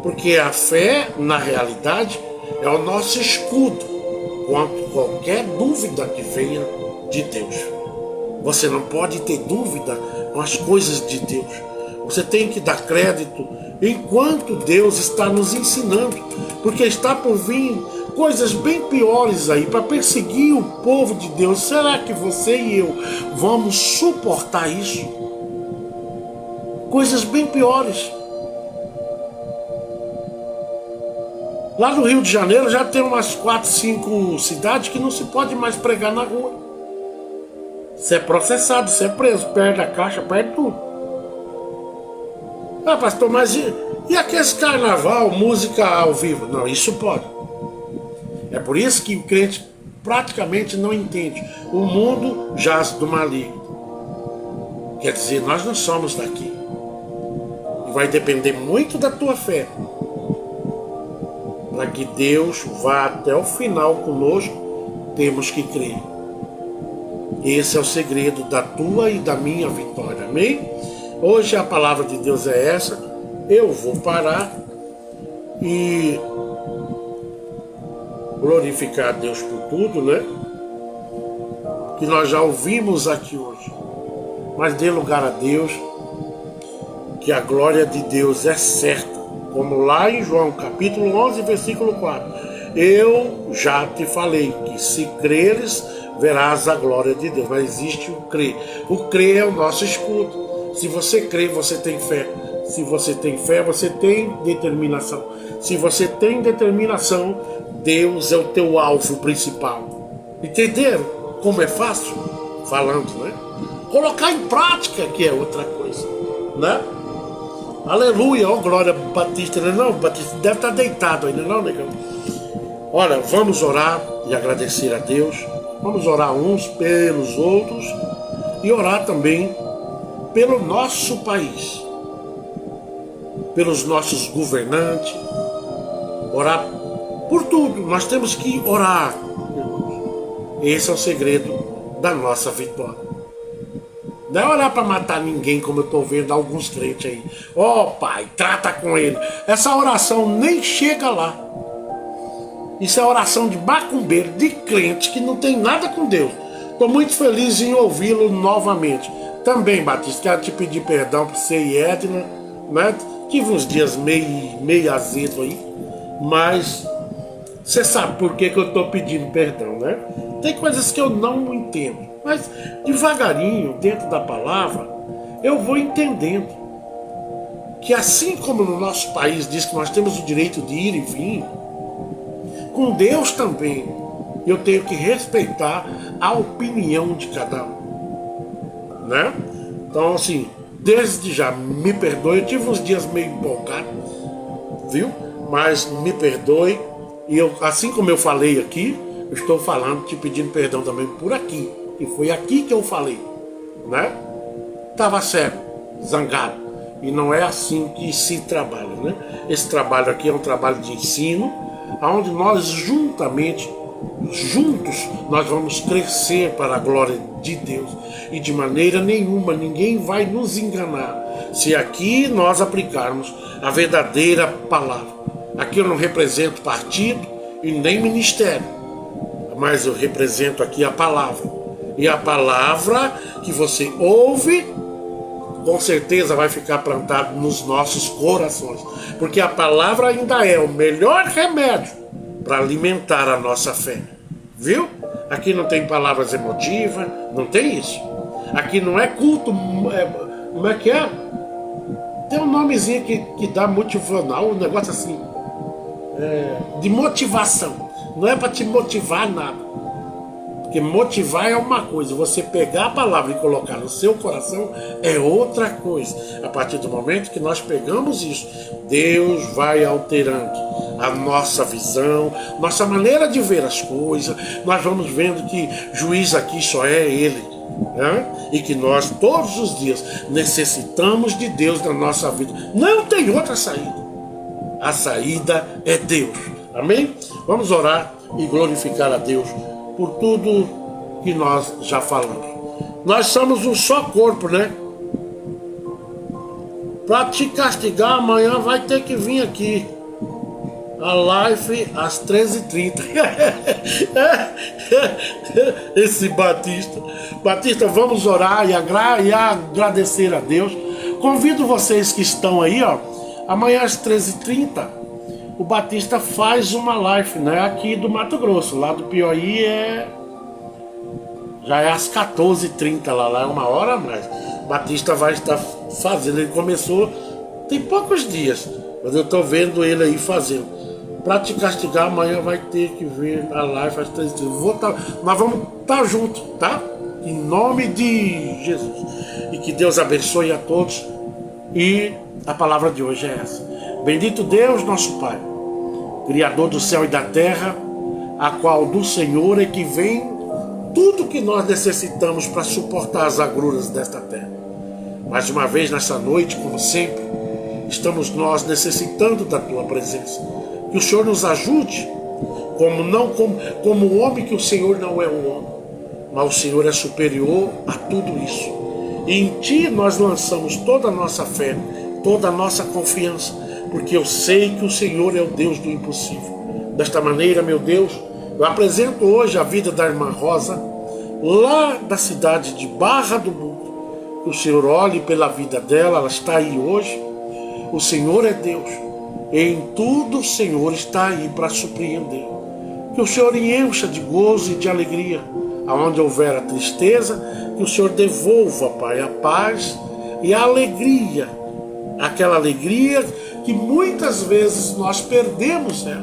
Porque a fé, na realidade, é o nosso escudo contra qualquer dúvida que venha de Deus. Você não pode ter dúvida com as coisas de Deus. Você tem que dar crédito enquanto Deus está nos ensinando, porque está por vir coisas bem piores aí para perseguir o povo de Deus. Será que você e eu vamos suportar isso? Coisas bem piores. Lá no Rio de Janeiro já tem umas 4, 5 cidades que não se pode mais pregar na rua. Você é processado, você é preso, perde a caixa, perde tudo. Ah, pastor, mas e aqueles carnaval, música ao vivo? Não, isso pode. É por isso que o crente praticamente não entende. O mundo jaz do maligno. Quer dizer, nós não somos daqui. E vai depender muito da tua fé, para que Deus vá até o final conosco, temos que crer. Esse é o segredo da tua e da minha vitória, amém? Hoje a palavra de Deus é essa. Eu vou parar e glorificar a Deus por tudo, né? Que nós já ouvimos aqui hoje. Mas dê lugar a Deus, que a glória de Deus é certa. Como lá em João capítulo 11, versículo 4. Eu já te falei que se creres, verás a glória de Deus. Mas existe o crer. O crer é o nosso escudo. Se você crê, você tem fé. Se você tem fé, você tem determinação. Se você tem determinação, Deus é o teu alvo principal. Entenderam como é fácil? Falando, né? Colocar em prática, que é outra coisa, né? Aleluia, ó glória, Batista, não, Batista deve estar deitado ainda, não, negão? Olha, vamos orar e agradecer a Deus, vamos orar uns pelos outros e orar também pelo nosso país, pelos nossos governantes, orar por tudo, nós temos que orar, irmãos. Esse é o segredo da nossa vitória. Não é orar para matar ninguém, como eu estou vendo alguns crentes aí. Ó, Pai, trata com ele. Essa oração nem chega lá. Isso é oração de macumbeiro, de crente que não tem nada com Deus. Estou muito feliz em ouvi-lo novamente. Também, Batista, quero te pedir perdão por você e Edna, né? Tive uns dias meio azedo aí, mas você sabe por que eu estou pedindo perdão, né? Tem coisas que eu não entendo. Mas devagarinho, dentro da palavra, eu vou entendendo que assim como no nosso país diz que nós temos o direito de ir e vir, com Deus também eu tenho que respeitar a opinião de cada um, né? Então assim, desde já me perdoe, eu tive uns dias meio empolgado, viu? Mas me perdoe, e eu, assim como eu falei aqui, eu estou falando, te pedindo perdão também por aqui. E foi aqui que eu falei, né? Estava cego, zangado. E não é assim que se trabalha, né? Esse trabalho aqui é um trabalho de ensino, onde nós juntos, nós vamos crescer para a glória de Deus. E de maneira nenhuma, ninguém vai nos enganar, se aqui nós aplicarmos a verdadeira palavra. Aqui eu não represento partido e nem ministério, mas eu represento aqui a palavra. E a palavra que você ouve, com certeza vai ficar plantada nos nossos corações. Porque a palavra ainda é o melhor remédio para alimentar a nossa fé. Viu? Aqui não tem palavras emotivas, não tem isso. Aqui não é culto, como é que é? Tem um nomezinho que dá motivacional, um negócio assim, de motivação. Não é para te motivar nada. Porque motivar é uma coisa, você pegar a palavra e colocar no seu coração é outra coisa. A partir do momento que nós pegamos isso, Deus vai alterando a nossa visão, nossa maneira de ver as coisas. Nós vamos vendo que juiz aqui só é Ele, né? E que nós todos os dias necessitamos de Deus na nossa vida. Não tem outra saída. A saída é Deus. Amém? Vamos orar e glorificar a Deus por tudo que nós já falamos. Nós somos um só corpo, né? Para te castigar, amanhã vai ter que vir aqui a live às 13h30. Esse Batista, vamos orar e agradecer a Deus. Convido vocês que estão aí, ó, amanhã às 13h30 o Batista faz uma live, né, aqui do Mato Grosso. Lá do Piauí já é às 14h30, lá é uma hora a mais. Batista vai estar fazendo, ele começou tem poucos dias, mas eu estou vendo ele aí fazendo. Para te castigar, amanhã vai ter que ver a live às 13h30. Nós vamos estar juntos, tá? Em nome de Jesus. E que Deus abençoe a todos. E a palavra de hoje é essa. Bendito Deus, nosso Pai, Criador do céu e da terra, a qual do Senhor é que vem tudo que nós necessitamos para suportar as agruras desta terra. Mais uma vez nessa noite, como sempre, estamos nós necessitando da Tua presença. Que o Senhor nos ajude, como o homem, que o Senhor não é um homem, mas o Senhor é superior a tudo isso. E em Ti nós lançamos toda a nossa fé, toda a nossa confiança, porque eu sei que o Senhor é o Deus do impossível. Desta maneira, meu Deus, eu apresento hoje a vida da irmã Rosa, lá da cidade de Barra do Mundo. Que o Senhor olhe pela vida dela, ela está aí hoje. O Senhor é Deus. Em tudo o Senhor está aí para surpreender. Que o Senhor encha de gozo e de alegria aonde houver a tristeza, que o Senhor devolva, Pai, a paz e a alegria, aquela alegria que muitas vezes nós perdemos, né?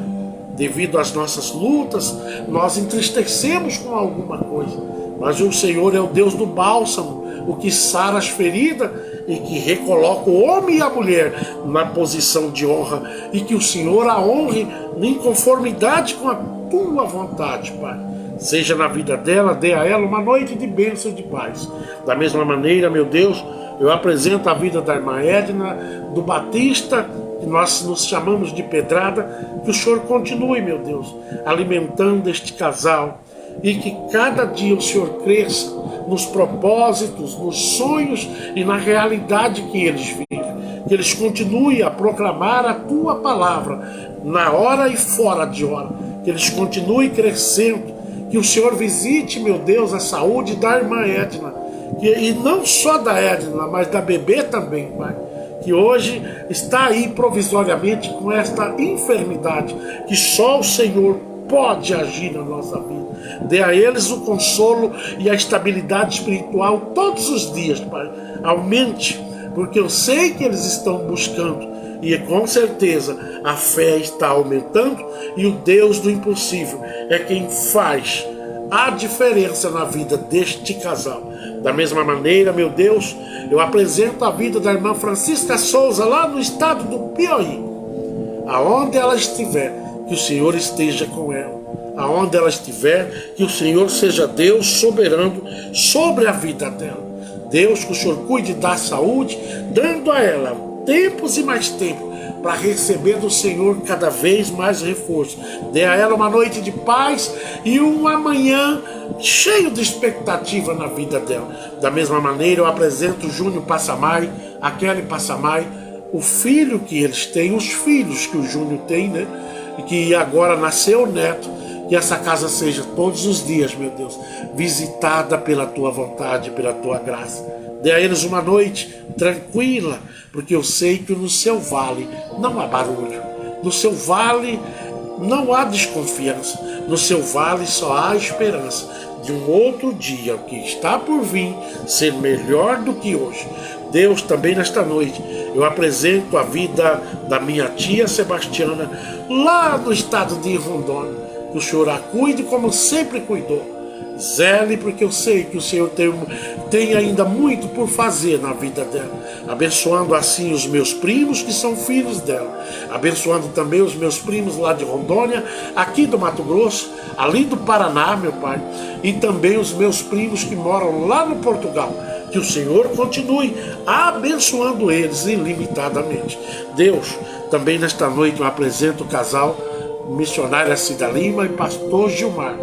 Devido às nossas lutas, nós entristecemos com alguma coisa, mas o Senhor é o Deus do bálsamo, o que sara as feridas e que recoloca o homem e a mulher na posição de honra, e que o Senhor a honre em conformidade com a tua vontade, Pai. Seja na vida dela, dê a ela uma noite de bênção e de paz. Da mesma maneira, meu Deus, eu apresento a vida da irmã Edna, do Batista, que nós nos chamamos de Pedrada, que o Senhor continue, meu Deus, alimentando este casal, e que cada dia o Senhor cresça nos propósitos, nos sonhos e na realidade que eles vivem. Que eles continuem a proclamar a tua palavra na hora e fora de hora. Que eles continuem crescendo. Que o Senhor visite, meu Deus, a saúde da irmã Edna. E não só da Edna, mas da bebê também, Pai. Que hoje está aí provisoriamente com esta enfermidade, que só o Senhor pode agir na nossa vida. Dê a eles o consolo e a estabilidade espiritual todos os dias, Pai. Aumente, porque eu sei que eles estão buscando, e com certeza a fé está aumentando, e o Deus do impossível é quem faz a diferença na vida deste casal. Da mesma maneira, meu Deus, eu apresento a vida da irmã Francisca Souza, lá no estado do Piauí. Aonde ela estiver, que o Senhor esteja com ela. Aonde ela estiver, que o Senhor seja Deus soberano sobre a vida dela. Deus, que o Senhor cuide da saúde, dando a ela tempos e mais tempo para receber do Senhor cada vez mais reforço. Dê a ela uma noite de paz e um amanhã cheio de expectativa na vida dela. Da mesma maneira, eu apresento o Júnior Passamai, a Kelly Passamai, o filho que eles têm, os filhos que o Júnior tem, né? E que agora nasceu o neto. Que essa casa seja todos os dias, meu Deus, visitada pela tua vontade, pela tua graça. Dê a eles uma noite tranquila, porque eu sei que no seu vale não há barulho. No seu vale não há desconfiança. No seu vale só há esperança de um outro dia que está por vir ser melhor do que hoje. Deus, também nesta noite, eu apresento a vida da minha tia Sebastiana, lá no estado de Rondônia. Que o Senhor a cuide como sempre cuidou. Zele, porque eu sei que o Senhor tem ainda muito por fazer na vida dela. Abençoando assim os meus primos que são filhos dela. Abençoando também os meus primos lá de Rondônia, aqui do Mato Grosso, ali do Paraná, meu Pai. E também os meus primos que moram lá no Portugal. Que o Senhor continue abençoando eles ilimitadamente. Deus, também nesta noite eu apresento o casal missionária Cida Lima e pastor Gilmar,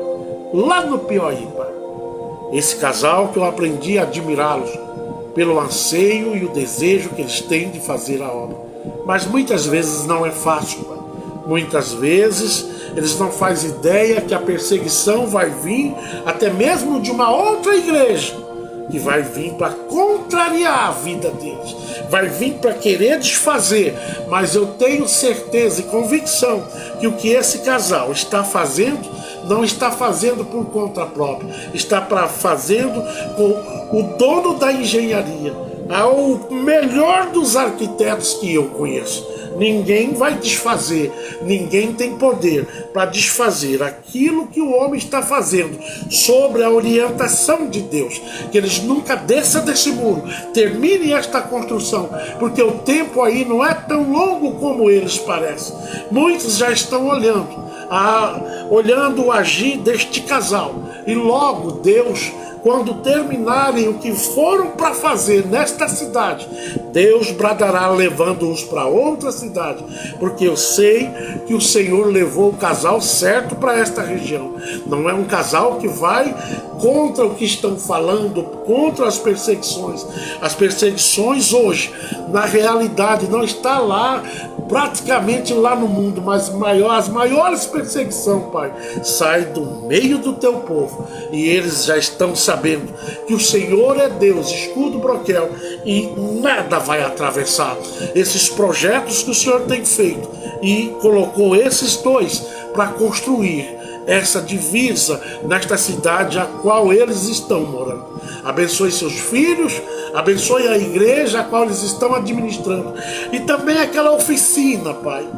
lá no Piauí, Pai. Esse casal que eu aprendi a admirá-los pelo anseio e o desejo que eles têm de fazer a obra. Mas muitas vezes não é fácil, Pai. Muitas vezes eles não fazem ideia que a perseguição vai vir até mesmo de uma outra igreja, que vai vir para contrariar a vida deles, vai vir para querer desfazer, mas eu tenho certeza e convicção que o que esse casal está fazendo, não está fazendo por conta própria, está fazendo com o dono da engenharia, o melhor dos arquitetos que eu conheço. Ninguém vai desfazer, ninguém tem poder para desfazer aquilo que o homem está fazendo sobre a orientação de Deus. Que eles nunca desçam desse muro, terminem esta construção, porque o tempo aí não é tão longo como eles parecem. Muitos já estão olhando o agir deste casal, e logo Deus, quando terminarem o que foram para fazer nesta cidade, Deus bradará levando-os para outra cidade, porque eu sei que o Senhor levou o casal certo para esta região. Não é um casal que vai contra o que estão falando, contra as perseguições. As perseguições hoje, na realidade, não está lá, praticamente lá no mundo, mas as maiores perseguições, Pai, saem do meio do teu povo, e eles já estão sabendo que o Senhor é Deus, escudo broquel, e nada vai atravessar esses projetos que o Senhor tem feito, e colocou esses dois para construir essa divisa nesta cidade a qual eles estão morando. Abençoe seus filhos, abençoe a igreja a qual eles estão administrando. E também aquela oficina, Pai.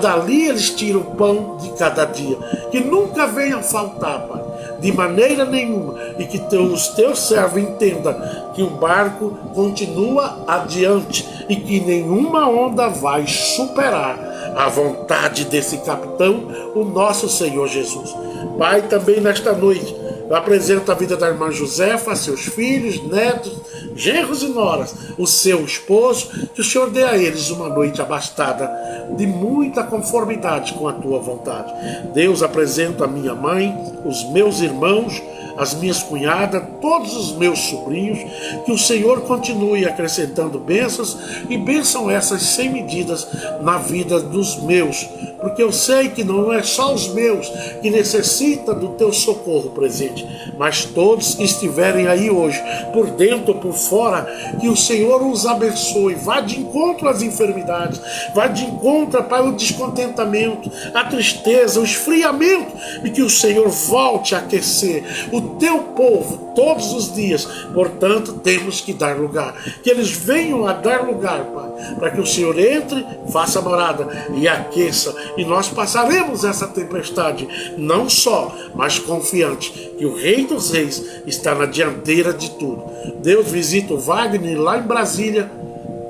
Dali eles tiram o pão de cada dia. Que nunca venha faltar, Pai, de maneira nenhuma. E que os teus servos entendam que o barco continua adiante e que nenhuma onda vai superar a vontade desse capitão, o nosso Senhor Jesus. Pai, também nesta noite, eu apresento a vida da irmã Josefa, seus filhos, netos, genros e noras, o seu esposo, que o Senhor dê a eles uma noite abastada de muita conformidade com a tua vontade. Deus, apresento a minha mãe, os meus irmãos, as minhas cunhadas, todos os meus sobrinhos, que o Senhor continue acrescentando bênçãos e bênção essas sem medidas na vida dos meus, porque eu sei que não é só os meus que necessitam do teu socorro presente, mas todos que estiverem aí hoje, por dentro ou por fora, que o Senhor os abençoe, vá de encontro às enfermidades, vá de encontro, Pai, o descontentamento, a tristeza, o esfriamento, e que o Senhor volte a aquecer o teu povo todos os dias. Portanto, temos que dar lugar, que eles venham a dar lugar, Pai, para que o Senhor entre, faça morada e aqueça, e nós passaremos essa tempestade não só, mas confiante que o Rei dos Reis está na dianteira de tudo. Deus, visita o Wagner lá em Brasília,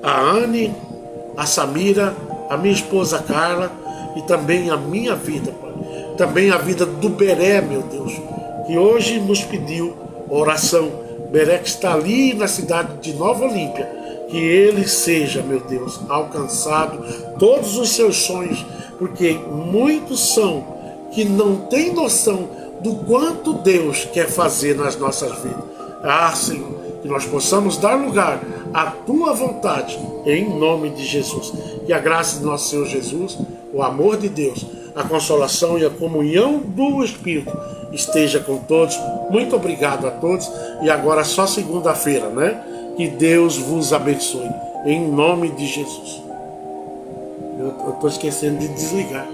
a Anne, a Samira, a minha esposa Carla e também a minha vida, Pai. Também a vida do Beré, meu Deus, que hoje nos pediu oração. Beré que está ali na cidade de Nova Olímpia, que ele seja, meu Deus, alcançado todos os seus sonhos, porque muitos são que não têm noção do quanto Deus quer fazer nas nossas vidas. Senhor, que nós possamos dar lugar à tua vontade, em nome de Jesus. Que a graça de nosso Senhor Jesus, o amor de Deus, a consolação e a comunhão do Espírito esteja com todos. Muito obrigado a todos. E agora só segunda-feira, né? Que Deus vos abençoe, em nome de Jesus. Eu estou esquecendo de desligar.